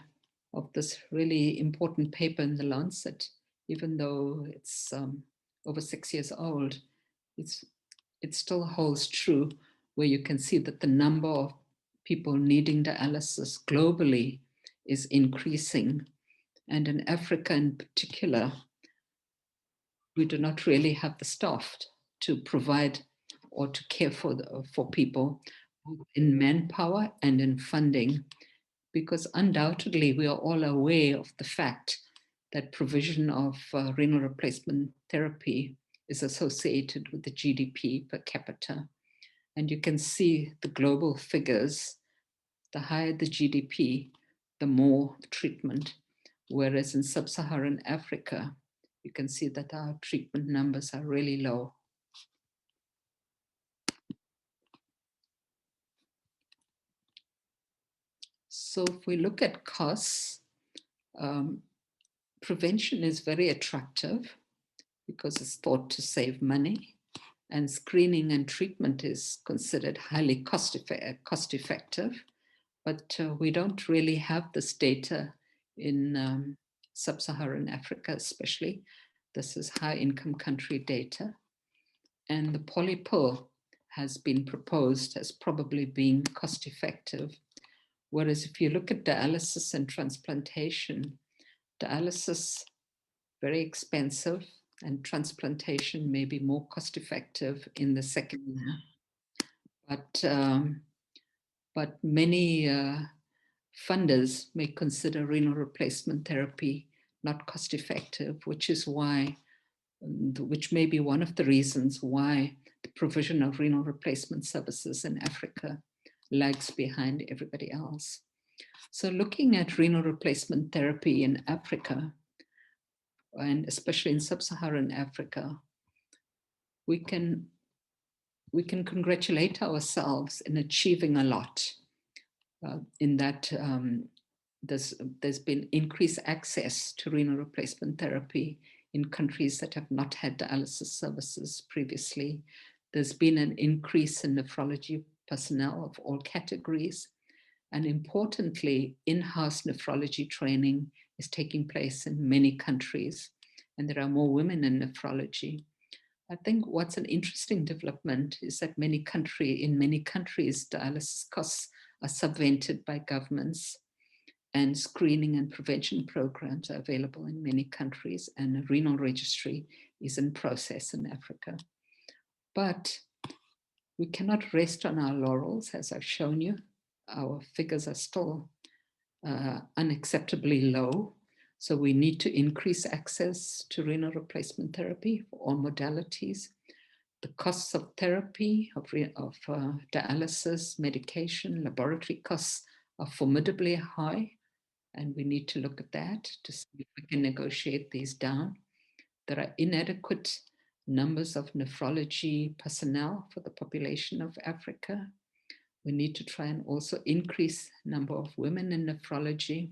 of this really important paper in the Lancet. Even though it's over 6 years old, it still holds true, where you can see that the number of people needing dialysis globally is increasing. And in Africa in particular, we do not really have the staff to provide or to care for people, both in manpower and in funding, because undoubtedly we are all aware of the fact that provision of renal replacement therapy is associated with the GDP per capita. And you can see the global figures. The higher the GDP, the more treatment. Whereas in sub-Saharan Africa, you can see that our treatment numbers are really low. So if we look at costs, prevention is very attractive because it's thought to save money, and screening and treatment is considered highly cost-effective, but we don't really have this data in sub-Saharan Africa especially. This is high-income country data. And the polypill has been proposed as probably being cost-effective, whereas if you look at dialysis and transplantation, dialysis, very expensive, and transplantation may be more cost-effective in the second year. But many funders may consider renal replacement therapy not cost-effective, which may be one of the reasons why the provision of renal replacement services in Africa lags behind everybody else. So looking at renal replacement therapy in Africa, and especially in sub-Saharan Africa, we can congratulate ourselves in achieving a lot in that there's been increased access to renal replacement therapy in countries that have not had dialysis services previously. There's been an increase in nephrology personnel of all categories. And importantly, in-house nephrology training is taking place in many countries, and there are more women in nephrology. I think what's an interesting development is that in many countries, dialysis costs are subvented by governments, and screening and prevention programs are available in many countries, and a renal registry is in process in Africa. But we cannot rest on our laurels, as I've shown you. Our figures are still unacceptably low. So we need to increase access to renal replacement therapy for all modalities. The costs of therapy, of dialysis, medication, laboratory costs are formidably high, and we need to look at that to see if we can negotiate these down. There are inadequate numbers of nephrology personnel for the population of Africa. We need to try and also increase the number of women in nephrology.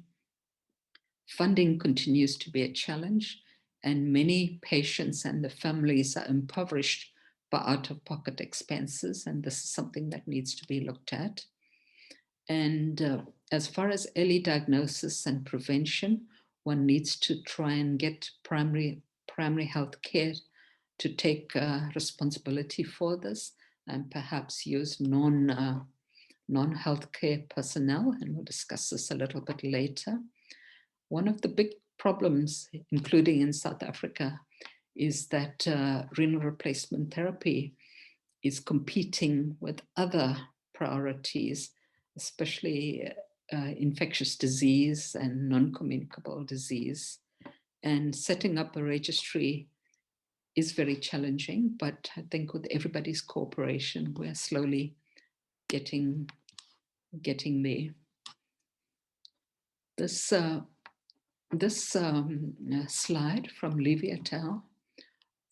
Funding continues to be a challenge, and many patients and the families are impoverished by out-of-pocket expenses, and this is something that needs to be looked at. And as far as early diagnosis and prevention, one needs to try and get primary health care to take responsibility for this, and perhaps use non-healthcare personnel, and we'll discuss this a little bit later. One of the big problems, including in South Africa, is that renal replacement therapy is competing with other priorities, especially infectious disease and non-communicable disease. And setting up a registry is very challenging, but I think with everybody's cooperation, we're slowly getting there. This slide from Levy et al.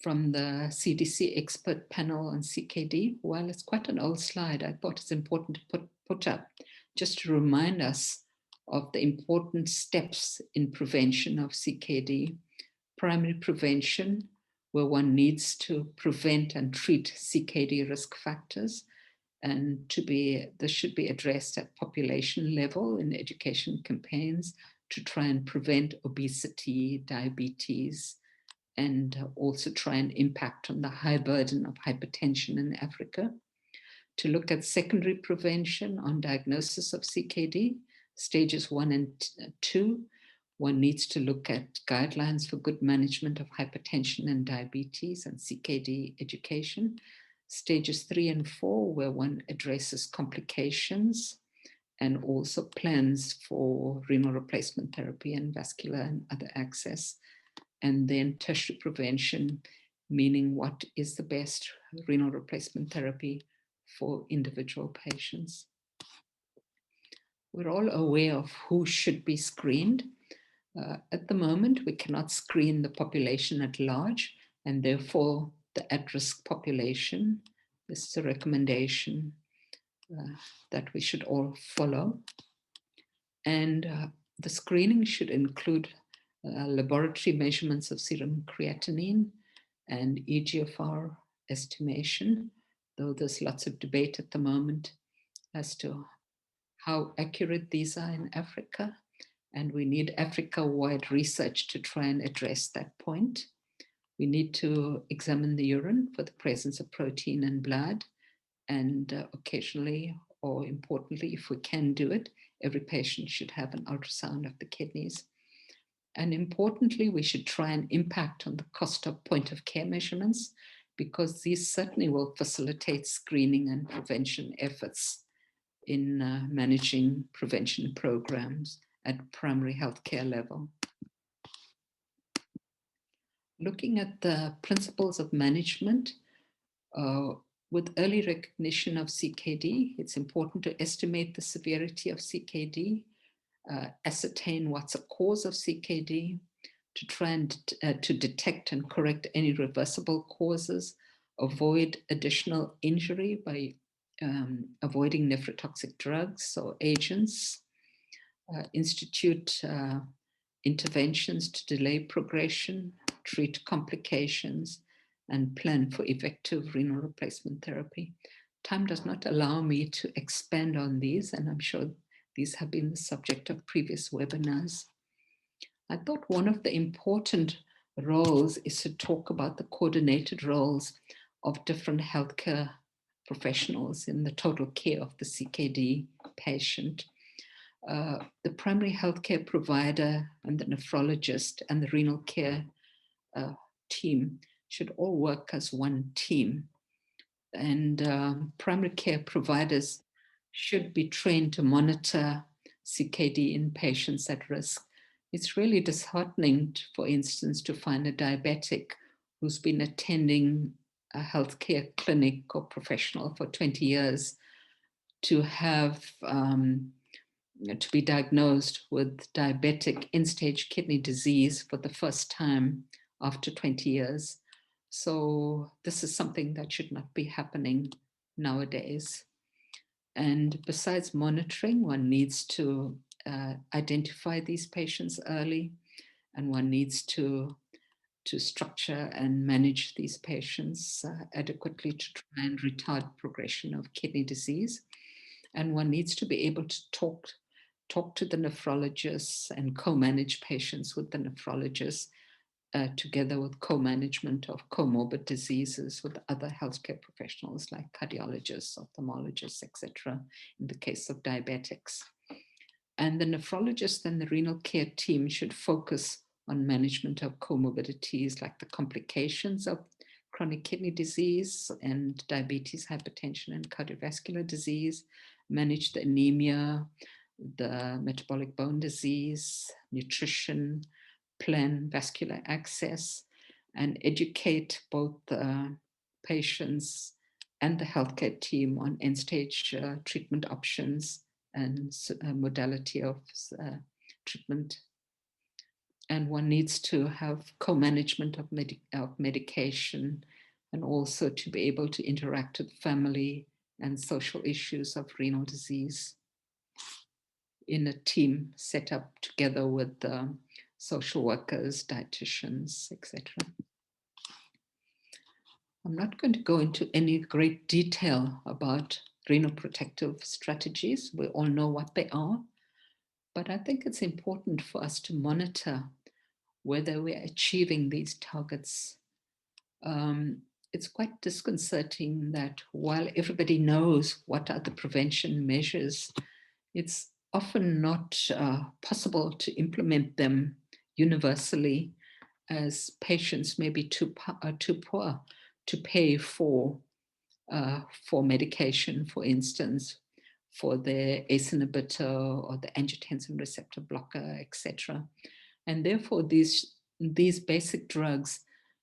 From the CDC expert panel on CKD, while it's quite an old slide, I thought it's important to put up just to remind us of the important steps in prevention of CKD. Primary prevention, where one needs to prevent and treat CKD risk factors, and this should be addressed at population level in education campaigns to try and prevent obesity, diabetes, and also try and impact on the high burden of hypertension in Africa. To look at secondary prevention on diagnosis of CKD, stages 1 and 2, one needs to look at guidelines for good management of hypertension and diabetes and CKD education. Stages 3 and 4, where one addresses complications and also plans for renal replacement therapy and vascular and other access. And then tertiary prevention, meaning what is the best renal replacement therapy for individual patients. We're all aware of who should be screened. At the moment, we cannot screen the population at large, and therefore the at-risk population. This is a recommendation that we should all follow. And the screening should include laboratory measurements of serum creatinine and eGFR estimation, though there's lots of debate at the moment as to how accurate these are in Africa, and we need Africa-wide research to try and address that point. We need to examine the urine for the presence of protein in blood, and occasionally, or importantly, if we can do it, every patient should have an ultrasound of the kidneys. And importantly, we should try and impact on the cost of point-of-care measurements, because these certainly will facilitate screening and prevention efforts in managing prevention programs at primary healthcare level. Looking at the principles of management, with early recognition of CKD, it's important to estimate the severity of CKD, ascertain what's a cause of CKD, to try and to detect and correct any reversible causes, avoid additional injury by avoiding nephrotoxic drugs or agents, institute interventions to delay progression, treat complications, and plan for effective renal replacement therapy. Time does not allow me to expand on these, and I'm sure these have been the subject of previous webinars. I thought one of the important roles is to talk about the coordinated roles of different healthcare professionals in the total care of the CKD patient. The primary healthcare provider and the nephrologist and the renal care team should all work as one team. And primary care providers should be trained to monitor CKD in patients at risk. It's really disheartening, for instance, to find a diabetic who's been attending a healthcare clinic or professional for 20 years to have to be diagnosed with diabetic end-stage kidney disease for the first time after 20 years. So this is something that should not be happening nowadays. And besides monitoring, one needs to identify these patients early, and one needs to to structure and manage these patients adequately to try and retard progression of kidney disease. And one needs to be able to talk to the nephrologists and co-manage patients with the nephrologists, together with co-management of comorbid diseases with other healthcare professionals like cardiologists, ophthalmologists, etc., in the case of diabetics. And the nephrologist and the renal care team should focus on management of comorbidities like the complications of chronic kidney disease and diabetes, hypertension, and cardiovascular disease, manage the anemia, the metabolic bone disease, nutrition, plan vascular access, and educate both patients and the healthcare team on end-stage treatment options and modality of treatment. And one needs to have co-management of medication, and also to be able to interact with family and social issues of renal disease in a team set up together with social workers, dietitians, etc. I'm not going to go into any great detail about renal protective strategies. We all know what they are, but I think it's important for us to monitor whether we're achieving these targets. It's quite disconcerting that while everybody knows what are the prevention measures, it's often not possible to implement them universally, as patients may be too poor to pay for medication, for instance, for their ACE inhibitor or the angiotensin receptor blocker, etc. And therefore, these basic drugs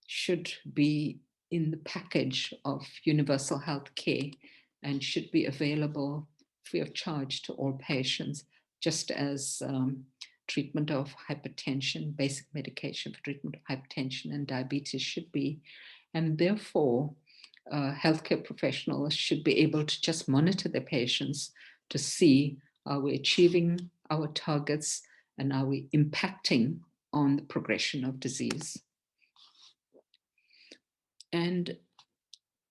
should be in the package of universal health care and should be available free of charge to all patients, just as treatment of hypertension, basic medication for treatment of hypertension and diabetes should be. And therefore, healthcare professionals should be able to just monitor their patients to see, are we achieving our targets and are we impacting on the progression of disease? And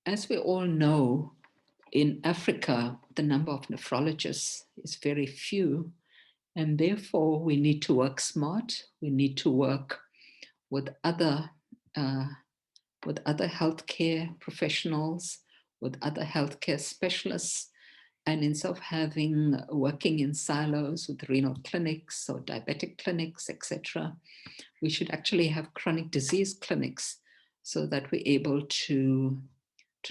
as we all know, in Africa, the number of nephrologists is very few, and therefore we need to work smart. We need to work with other healthcare professionals, with other healthcare specialists, and instead of working in silos with renal clinics or diabetic clinics, etc., we should actually have chronic disease clinics so that we're able to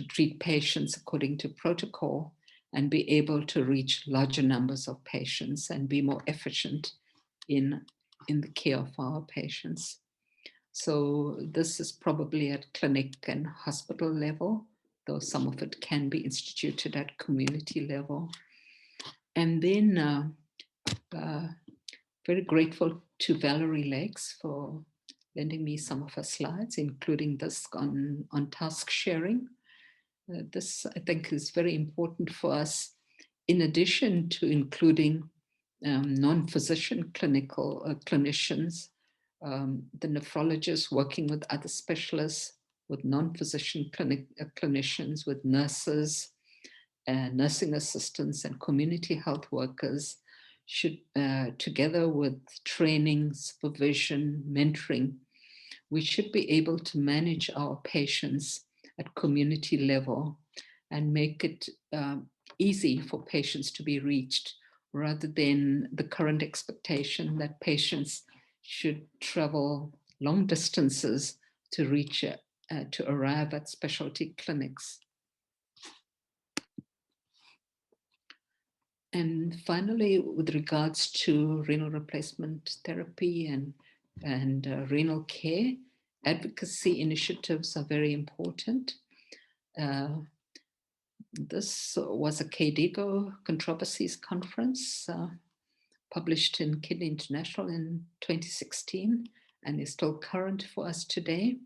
treat patients according to protocol and be able to reach larger numbers of patients and be more efficient in the care of our patients. So this is probably at clinic and hospital level, though some of it can be instituted at community level. And then very grateful to Valerie Lakes for lending me some of her slides, including this on task sharing. This, I think, is very important for us, in addition to including non-physician clinicians, the nephrologists working with other specialists, with non-physician clinicians, with nurses, nursing assistants, and community health workers, should, together with training, supervision, mentoring, we should be able to manage our patients at community level and make it easy for patients to be reached, rather than the current expectation that patients should travel long distances to reach, to arrive at specialty clinics. And finally, with regards to renal replacement therapy and renal care, advocacy initiatives are very important. This was a KDIGO Controversies Conference published in Kidney International in 2016 and is still current for us today.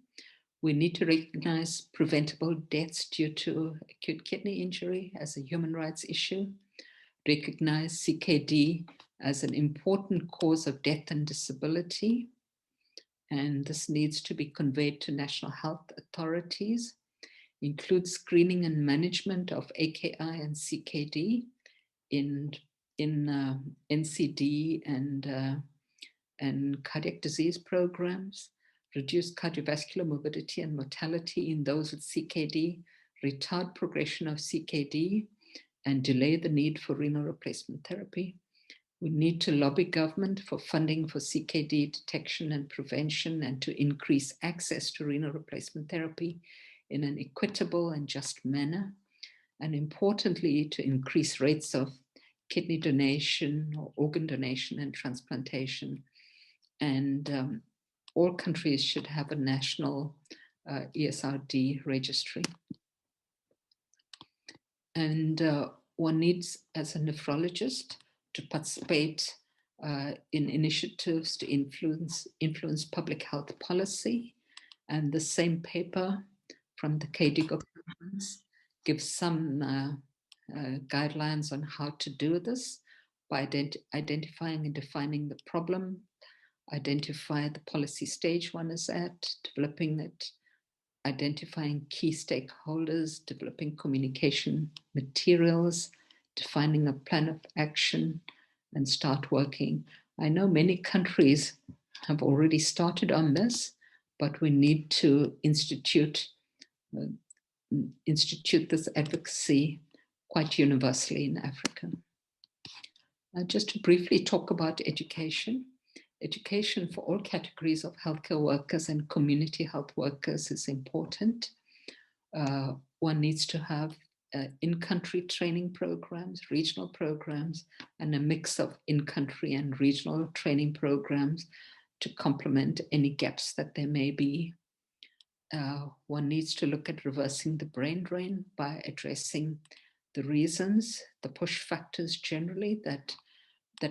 We need to recognize preventable deaths due to acute kidney injury as a human rights issue, recognize CKD as an important cause of death and disability, and this needs to be conveyed to national health authorities, includes screening and management of AKI and CKD in NCD and cardiac disease programs, reduce cardiovascular morbidity and mortality in those with CKD, retard progression of CKD, and delay the need for renal replacement therapy. We need to lobby government for funding for CKD detection and prevention, and to increase access to renal replacement therapy in an equitable and just manner. And importantly, to increase rates of kidney donation or organ donation and transplantation. And all countries should have a national ESRD registry. And one needs, as a nephrologist, to participate in initiatives to influence public health policy. And the same paper from the KDIGO conference gives some guidelines on how to do this by identifying and defining the problem, identify the policy stage one is at, developing it, identifying key stakeholders, developing communication materials, defining a plan of action, and start working. I know many countries have already started on this, but we need to institute this advocacy quite universally in Africa. Just to briefly talk about education. Education for all categories of healthcare workers and community health workers is important. One needs to have in-country training programs, regional programs, and a mix of in-country and regional training programs to complement any gaps that there may be. One needs to look at reversing the brain drain by addressing the reasons, the push factors generally that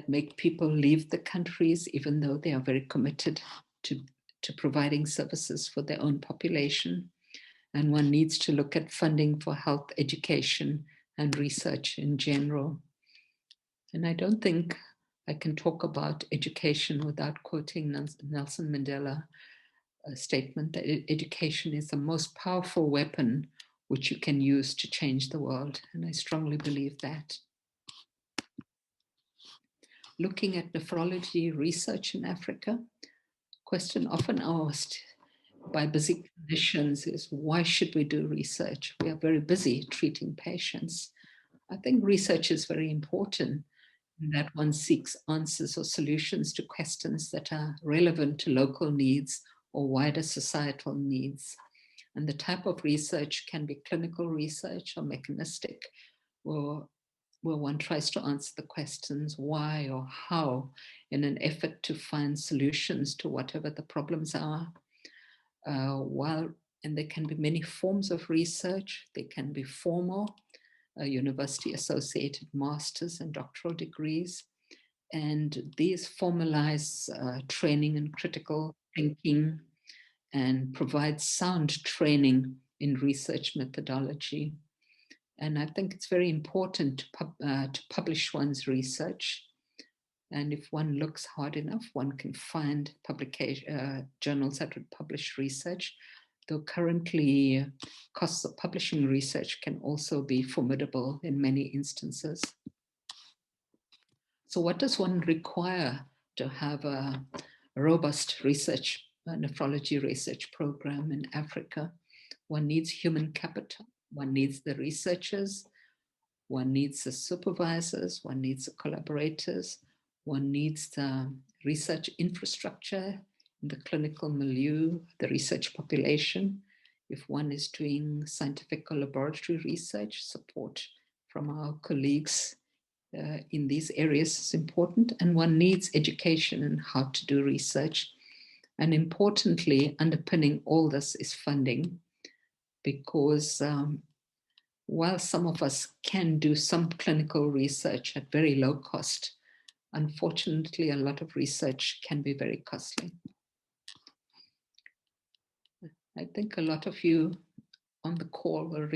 make people leave the countries, even though they are very committed to providing services for their own population. And one needs to look at funding for health education and research in general. And I don't think I can talk about education without quoting Nelson Mandela statement that education is the most powerful weapon which you can use to change the world. And I strongly believe that. Looking at nephrology research in Africa, question often asked by busy clinicians is, why should we do research? We are very busy treating patients. I think research is very important in that one seeks answers or solutions to questions that are relevant to local needs or wider societal needs. And the type of research can be clinical research or mechanistic, or where one tries to answer the questions why or how in an effort to find solutions to whatever the problems are. And there can be many forms of research. They can be formal, university-associated masters and doctoral degrees. And these formalize training in critical thinking and provide sound training in research methodology. And I think it's very important to publish one's research. And if one looks hard enough, one can find journals that would publish research, though currently costs of publishing research can also be formidable in many instances. So what does one require to have a robust research, nephrology research program in Africa? One needs human capital. One needs the researchers, one needs the supervisors, one needs the collaborators, one needs the research infrastructure in the clinical milieu, the research population. If one is doing scientific or laboratory research, support from our colleagues in these areas is important, and one needs education in how to do research. And importantly, underpinning all this is funding, because while some of us can do some clinical research at very low cost, unfortunately, a lot of research can be very costly. I think a lot of you on the call will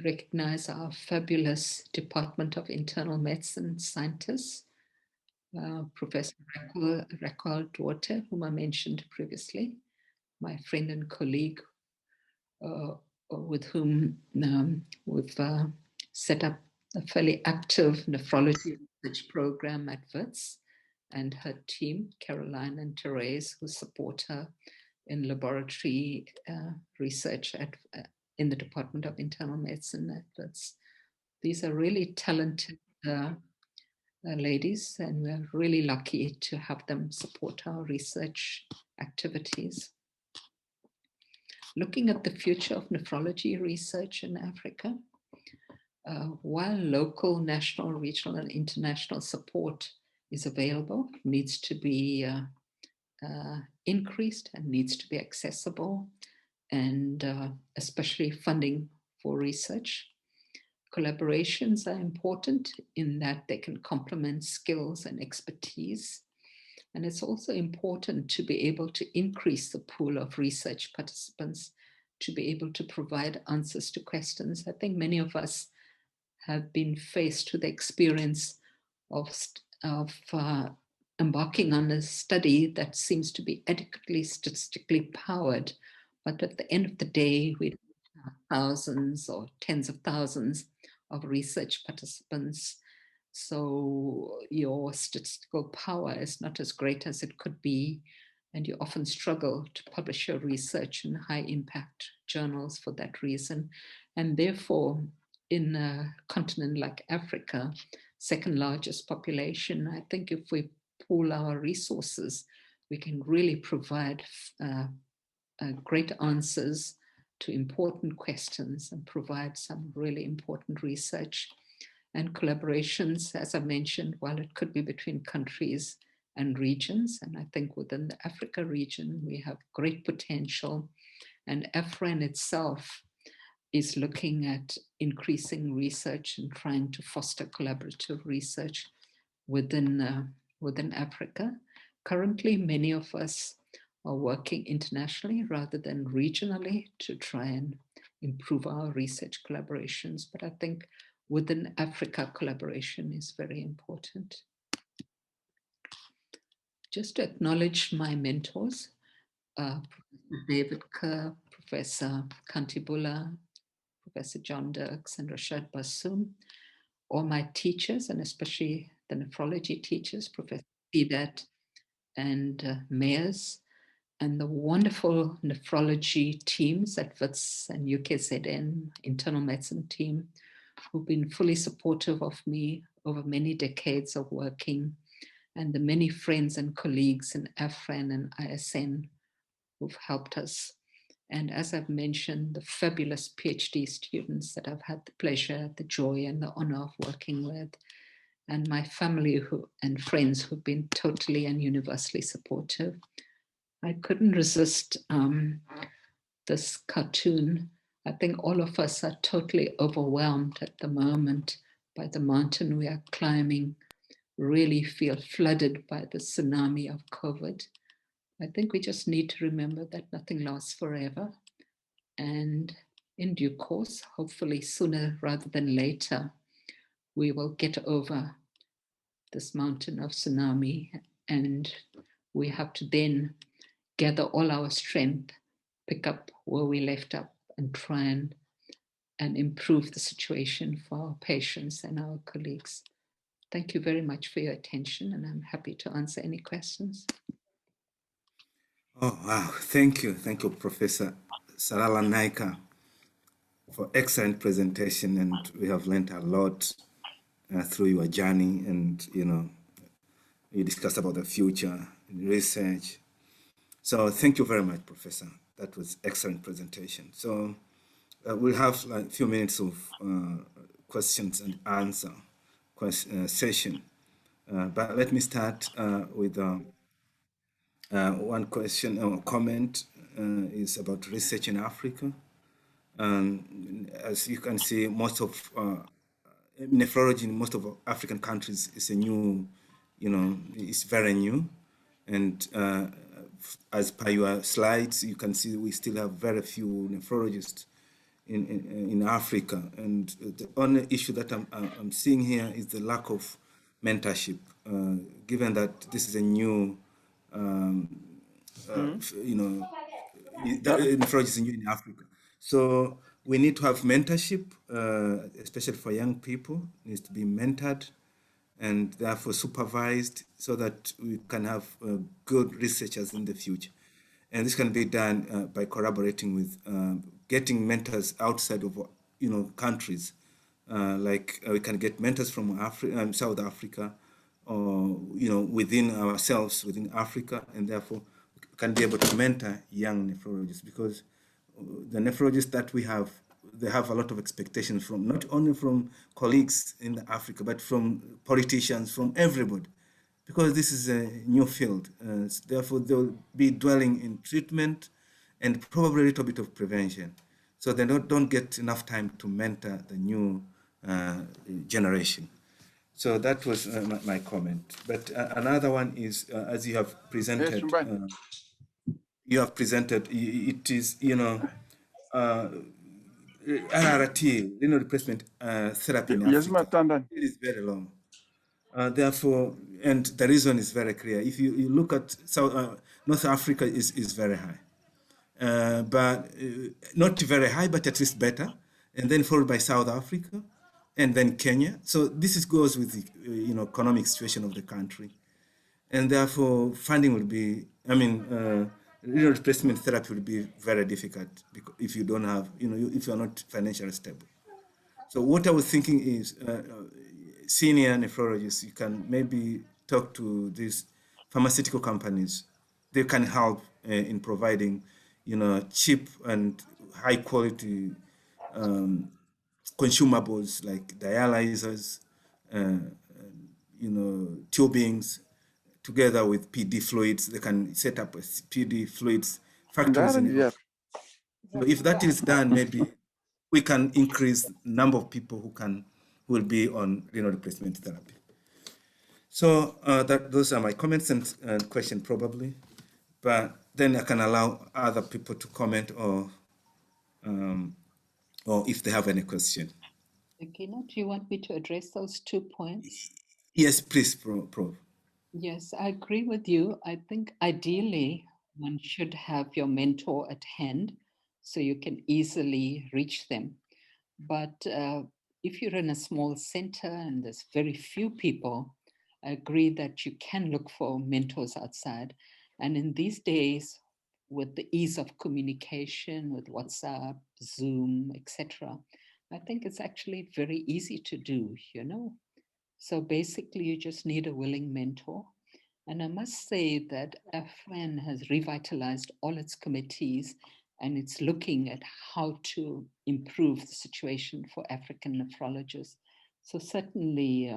recognize our fabulous Department of Internal Medicine scientists, Professor Raquel Duarte, whom I mentioned previously, my friend and colleague with whom we've set up a fairly active nephrology research program at Wits, and her team, Caroline and Therese, who support her in laboratory research in the Department of Internal Medicine at Wits. These are really talented ladies, and we're really lucky to have them support our research activities. Looking at the future of nephrology research in Africa, while local, national, regional, and international support is available, needs to be increased and needs to be accessible, and especially funding for research. Collaborations are important in that they can complement skills and expertise. And it's also important to be able to increase the pool of research participants to be able to provide answers to questions. I think many of us have been faced with the experience of embarking on a study that seems to be adequately statistically powered, but at the end of the day, we have thousands or tens of thousands of research participants. So your statistical power is not as great as it could be, and you often struggle to publish your research in high impact journals for that reason. And therefore, in a continent like Africa, second largest population, I think if we pool our resources, we can really provide great answers to important questions and provide some really important research. And collaborations, as I mentioned, while it could be between countries and regions, and I think within the Africa region, we have great potential. And FRN itself is looking at increasing research and trying to foster collaborative research within Africa. Currently, many of us are working internationally rather than regionally to try and improve our research collaborations. But I think within Africa, collaboration is very important. Just to acknowledge my mentors, Professor David Kerr, Professor Kantibula, Professor John Dirks, and Rashad Bassoum, all my teachers, and especially the nephrology teachers, Professor Pidat and Mayers, and the wonderful nephrology teams at Wits and UKZN, internal medicine team, who've been fully supportive of me over many decades of working, and the many friends and colleagues in AFRAN and ISN who've helped us. And as I've mentioned, the fabulous PhD students that I've had the pleasure, the joy, and the honor of working with, and my family and friends who've been totally and universally supportive. I couldn't resist this cartoon. I think all of us are totally overwhelmed at the moment by the mountain we are climbing, really feel flooded by the tsunami of COVID. I think we just need to remember that nothing lasts forever. And in due course, hopefully sooner rather than later, we will get over this mountain of tsunami, and we have to then gather all our strength, pick up where we left up, and try and improve the situation for our patients and our colleagues. Thank you very much for your attention, and I'm happy to answer any questions. Oh, wow. Thank you. Thank you, Professor Saraladevi Naicker, for excellent presentation. And we have learned a lot through your journey. And, you discussed about the future in research. So thank you very much, Professor. That was excellent presentation. So we'll have like a few minutes of questions and answer session. But let me start with one question or comment is about research in Africa. As you can see, most of nephrology in most of African countries is a new, it's very new. And as per your slides, you can see we still have very few nephrologists in Africa. And the only issue that I'm seeing here is the lack of mentorship, given that this is a new, nephrologists in Africa. So we need to have mentorship, especially for young people. It needs to be mentored and therefore supervised so that we can have good researchers in the future. And this can be done by collaborating with getting mentors outside of countries. Like we can get mentors from South Africa, or within ourselves, within Africa, and therefore can be able to mentor young nephrologists, because the nephrologists that we have, they have a lot of expectations from, not only from colleagues in Africa, but from politicians, from everybody, because this is a new field. Therefore, they'll be dwelling in treatment and probably a little bit of prevention. So they don't get enough time to mentor the new generation. So that was my comment. But another one is, as you have presented, it is, RRT, renal replacement therapy in Africa, it is very long. Therefore, and the reason is very clear. If you look at North Africa is very high, but not very high, but at least better, and then followed by South Africa, and then Kenya. So this goes with the economic situation of the country, and therefore funding will be, renal replacement therapy will be very difficult if you don't have, if you're not financially stable. So what I was thinking is, senior nephrologists, you can maybe talk to these pharmaceutical companies. They can help in providing, cheap and high quality consumables like dialyzers, tubings, together with PD fluids. They can set up PD fluids factories. So if that is done, maybe we can increase the number of people who will be on renal replacement therapy. So those are my comments and questions probably, but then I can allow other people to comment or if they have any question. Akina, do you want me to address those 2 points? Yes, please, Prof. Yes, I agree with you. I think ideally one should have your mentor at hand so you can easily reach them. But if you're in a small center and there's very few people, I agree that you can look for mentors outside. And in these days, with the ease of communication with WhatsApp, Zoom, etc., I think it's actually very easy to do, So basically, you just need a willing mentor. And I must say that AFRAN has revitalized all its committees, and it's looking at how to improve the situation for African nephrologists. So certainly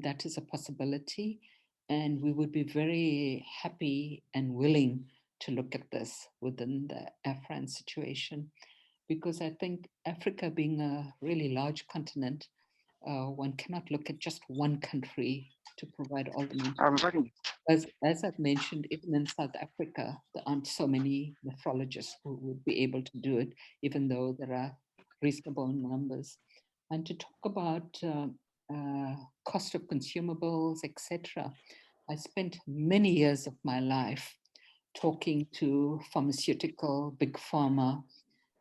that is a possibility, and we would be very happy and willing to look at this within the AFRAN situation, because I think Africa being a really large continent, one cannot look at just one country to provide all the mentorship. As I've mentioned, even in South Africa, there aren't so many nephrologists who would be able to do it, even though there are reasonable numbers. And to talk about cost of consumables, etc., I spent many years of my life talking to pharmaceutical big pharma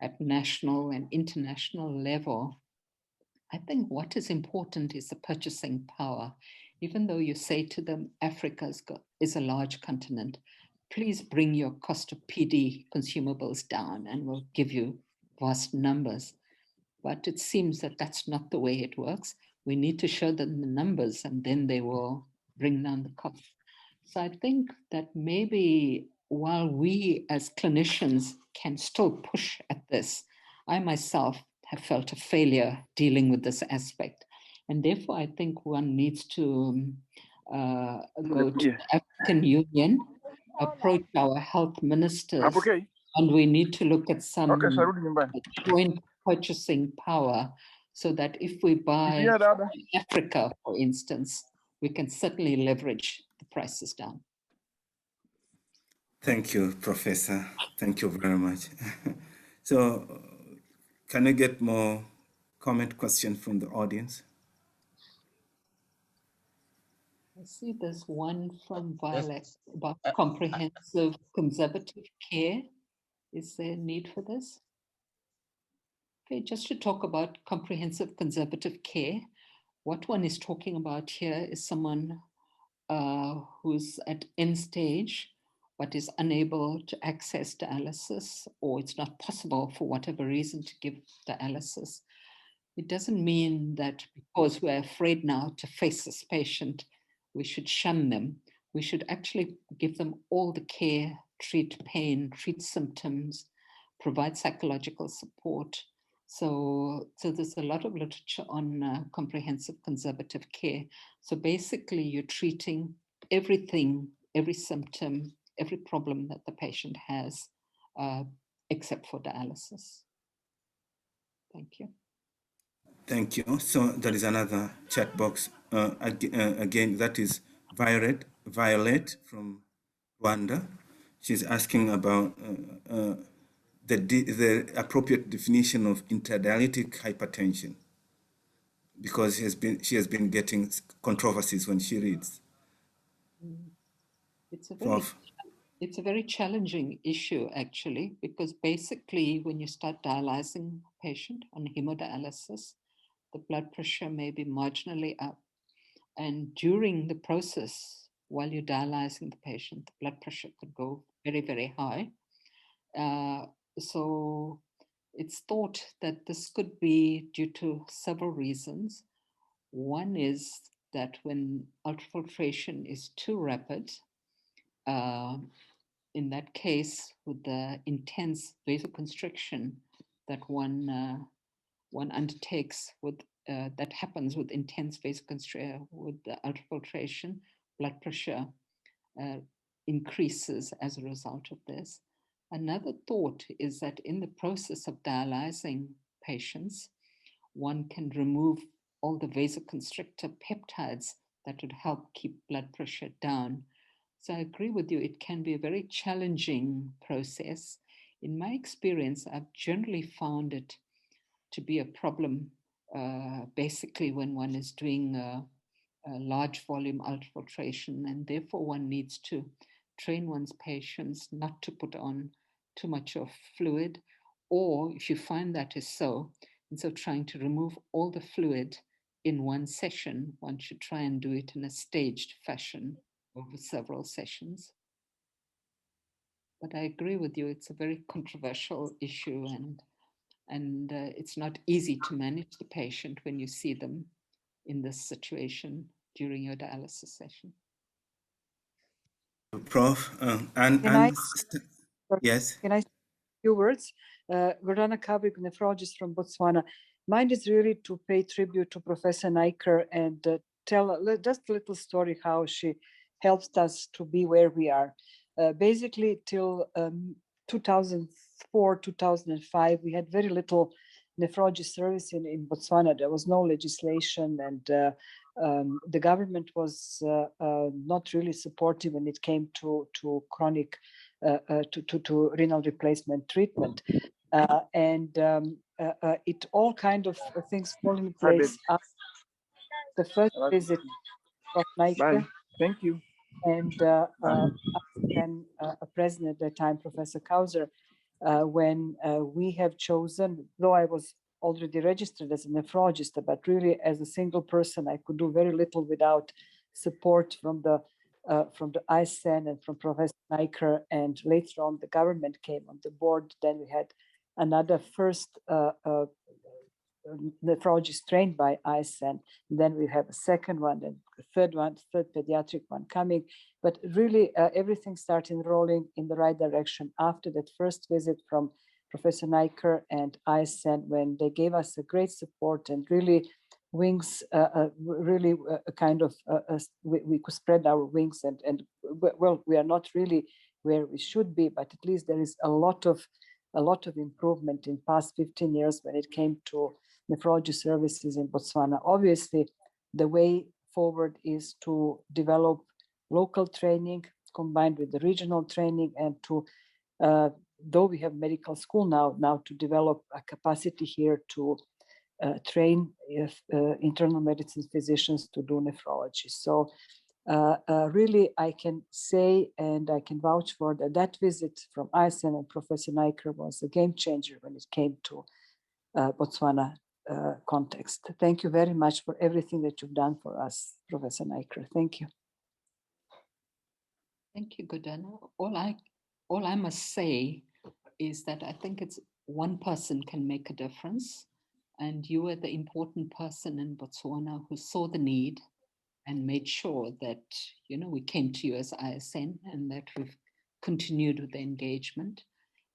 at national and international level. I think what is important is the purchasing power. Even though you say to them, Africa is a large continent, please bring your cost of PD consumables down and we'll give you vast numbers. But it seems that that's not the way it works. We need to show them the numbers and then they will bring down the cost. So I think that maybe while we as clinicians can still push at this, I myself have felt a failure dealing with this aspect. And therefore, I think one needs to go to the African Union, approach our health ministers, and we need to look at some joint purchasing power so that if we buy Africa, for instance, we can certainly leverage the prices down. Thank you, Professor. Thank you very much. So, can I get more question from the audience? I see there's one from Violet about comprehensive conservative care. Is there a need for this? Okay, just to talk about comprehensive conservative care, what one is talking about here is someone who's at end stage, but is unable to access dialysis, or it's not possible for whatever reason to give dialysis. It doesn't mean that because we're afraid now to face this patient, we should shun them. We should actually give them all the care, treat pain, treat symptoms, provide psychological support. So there's a lot of literature on comprehensive conservative care. So basically you're treating everything, every symptom, every problem that the patient has, except for dialysis. Thank you. Thank you. So there is another chat box. Again, that is Violet from Rwanda. She's asking about the appropriate definition of interdialytic hypertension, because she has been getting controversies when she reads. It's a very challenging issue, actually, because basically when you start dialyzing a patient on hemodialysis, the blood pressure may be marginally up. And during the process, while you're dialyzing the patient, the blood pressure could go very, very high. So it's thought that this could be due to several reasons. One is that when ultrafiltration is too rapid, in that case, with the intense vasoconstriction that one undertakes with that happens with intense vasoconstriction with the ultrafiltration, blood pressure increases as a result of this. Another thought is that in the process of dialyzing patients, one can remove all the vasoconstrictor peptides that would help keep blood pressure down. So I agree with you, it can be a very challenging process. In my experience, I've generally found it to be a problem basically when one is doing a large volume ultrafiltration, and therefore one needs to train one's patients not to put on too much of fluid, or if you find that is so, instead of trying to remove all the fluid in one session, one should try and do it in a staged fashion over several sessions. But I agree with you, it's a very controversial issue, and it's not easy to manage the patient when you see them in this situation during your dialysis session. Prof, yes. Can I say a few words? Gordana Kabrik, nephrologist from Botswana. Mine is really to pay tribute to Professor Naicker and tell just a little story how she helped us to be where we are. Basically, till 2004, 2005, we had very little nephrology service in Botswana. There was no legislation, and the government was not really supportive when it came to chronic to renal replacement treatment, and it all kind of things fall in place after the first visit of Naicker. Thank you. And then a president at that time, Professor Kauser, when we have chosen, though I was already registered as a nephrologist, but really as a single person, I could do very little without support from the ISEN and from Professor Naicker, and later on the government came on the board. Then we had another first nephrologist trained by ISEN. Then we have a second one, and a third pediatric one coming. But really everything started rolling in the right direction after that first visit from Professor Naicker and ISEN, when they gave us a great support and really wings, really a kind of, we could spread our wings, and well, we are not really where we should be, but at least there is a lot of improvement in past 15 years when it came to nephrology services in Botswana. Obviously, the way forward is to develop local training combined with the regional training, and to, though we have medical school now to develop a capacity here to train internal medicine physicians to do nephrology. So Really, I can say and I can vouch for that visit from ISN and Professor Naicker was a game changer when it came to Botswana context. Thank you very much for everything that you've done for us, Professor Naicker. Thank you. Thank you, Godana. All I must say is that I think it's one person can make a difference. And you were the important person in Botswana who saw the need and made sure that, you know, we came to you as ISN and that we've continued with the engagement.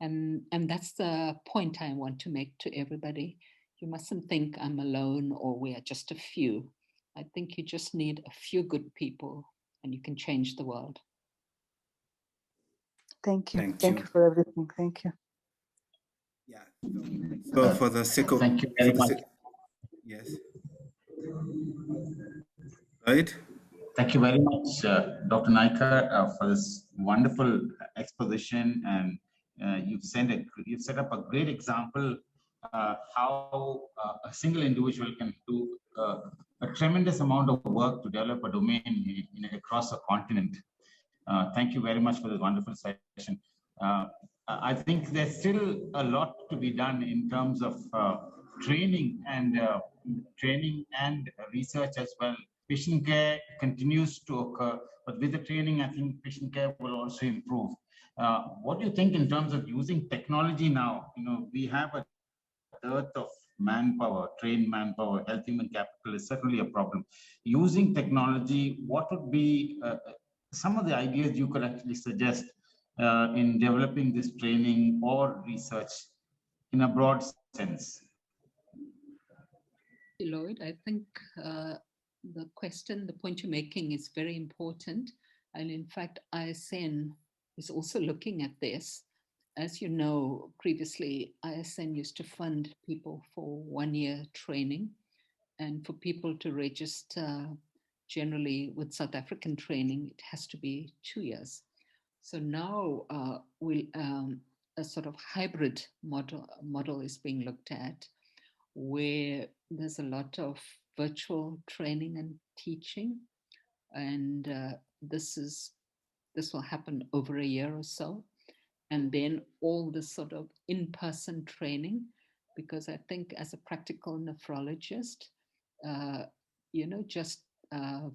And that's the point I want to make to everybody. You mustn't think I'm alone or we are just a few. I think you just need a few good people and you can change the world. Thank you. Thank you for everything. Thank you. Yeah. So for the sake of, thank you very much. Yes. Right. Thank you very much, Dr. Naicker, for this wonderful exposition, and you've set up a great example how a single individual can do a tremendous amount of work to develop a domain across a continent. Thank you very much for this wonderful session. I think there's still a lot to be done in terms of training and research as well. Patient care continues to occur, but with the training, I think patient care will also improve. What do you think in terms of using technology now? You know, we have a dearth of manpower, trained manpower, health human capital is certainly a problem. Using technology, what would be some of the ideas you could actually suggest in developing this training or research in a broad sense? Lloyd, I think the point you're making is very important. And in fact, ISN is also looking at this. As you know, previously, ISN used to fund people for 1 year training and for people to register generally with South African training, it has to be 2 years. So now a sort of hybrid model is being looked at where there's a lot of virtual training and teaching. And this will happen over a year or so. And then all this sort of in-person training, because I think as a practical nephrologist, you know, just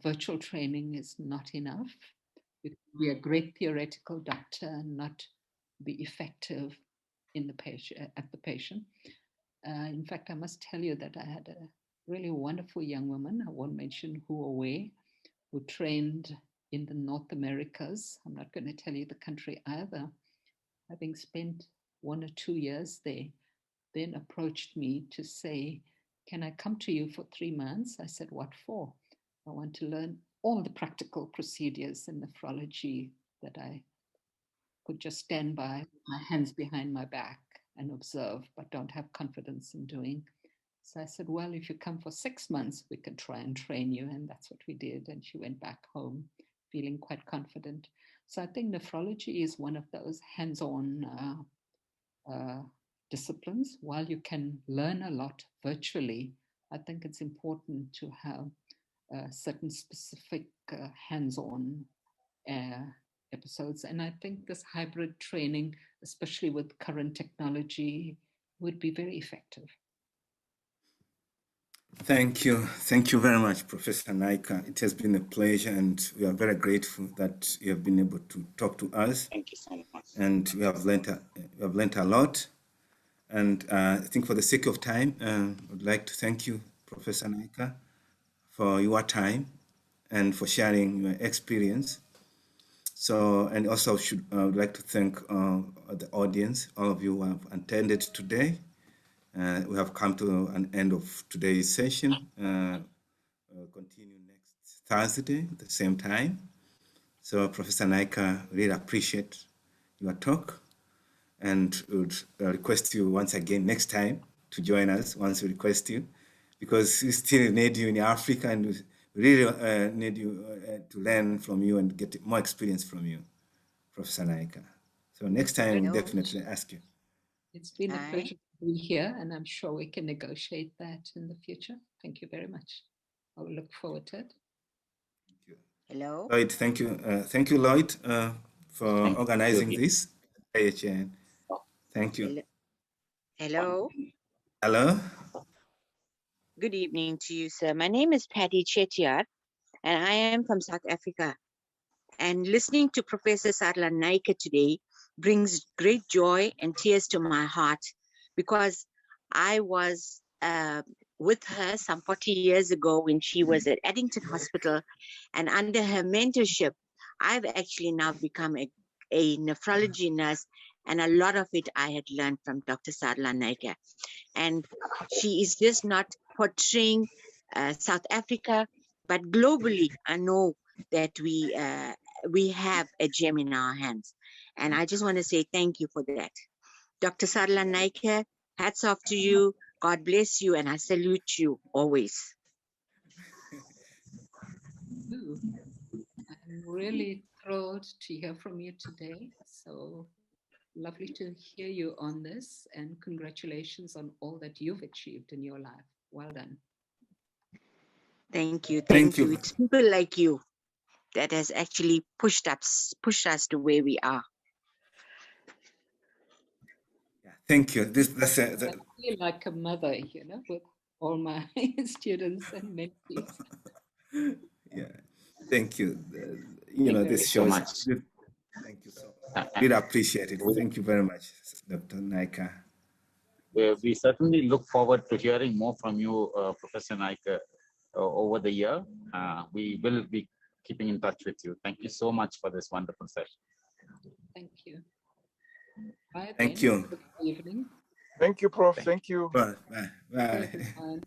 virtual training is not enough. You can be a great theoretical doctor and not be effective in the patient, at the patient. In fact, I must tell you that I had a really wonderful young woman, I won't mention who or where, who trained in the North Americas. I'm not going to tell you the country either. Having spent 1 or 2 years there, then approached me to say, can I come to you for 3 months? I said, what for? I want to learn all the practical procedures in nephrology that I could just stand by, my hands behind my back and observe, but don't have confidence in doing. So I said, well, if you come for 6 months, we can try and train you. And that's what we did. And she went back home feeling quite confident. So I think nephrology is one of those hands-on disciplines. While you can learn a lot virtually, I think it's important to have certain specific hands-on episodes. And I think this hybrid training, especially with current technology, would be very effective. Thank you. Thank you very much, Professor Naicker. It has been a pleasure, and we are very grateful that you have been able to talk to us. Thank you so much. And we have learned a lot. And I think for the sake of time, I would like to thank you, Professor Naicker, for your time and for sharing your experience. So, and also I would like to thank the audience, all of you who have attended today. We have come to an end of today's session. We'll continue next Thursday at the same time. So Professor Naicker, really appreciate your talk and would request you once again next time to join us once we request you, because we still need you in Africa and we really need you to learn from you and get more experience from you, Professor Naicker. So next time, we'll definitely ask you. It's been a pleasure to be here, and I'm sure we can negotiate that in the future. Thank you very much. I will look forward to it. Thank you. Hello? Lloyd, thank you. Thank you, Lloyd, for organizing this. Thank you. Hello? Hello? Good evening to you, sir. My name is Patty Chettiar, and I am from South Africa. And listening to Professor Saraladevi Naicker today brings great joy and tears to my heart, because I was with her some 40 years ago when she was at Addington Hospital, and under her mentorship, I've actually now become a nephrology nurse, and a lot of it I had learned from Dr. Saraladevi Naicker. And she is just not portraying South Africa, but globally, I know that we have a gem in our hands. And I just want to say thank you for that. Dr. Saraladevi Naicker, hats off to you. God bless you, and I salute you always. I'm really thrilled to hear from you today. So lovely to hear you on this, and congratulations on all that you've achieved in your life. Well done. Thank you. Thank you. It's people like you that has actually pushed us to where we are. Thank you. I feel like a mother, you know, with all my students and mentees. Yeah, thank you. You know, this shows. Thank you so much. Really appreciate it. Thank you very much, Dr. Naicker. We certainly look forward to hearing more from you, Professor Naicker, over the year. We will be keeping in touch with you. Thank you so much for this wonderful session. Thank you. Bye. Thank you. Good evening. Thank you, Prof. Thank you. Bye. Bye. Bye.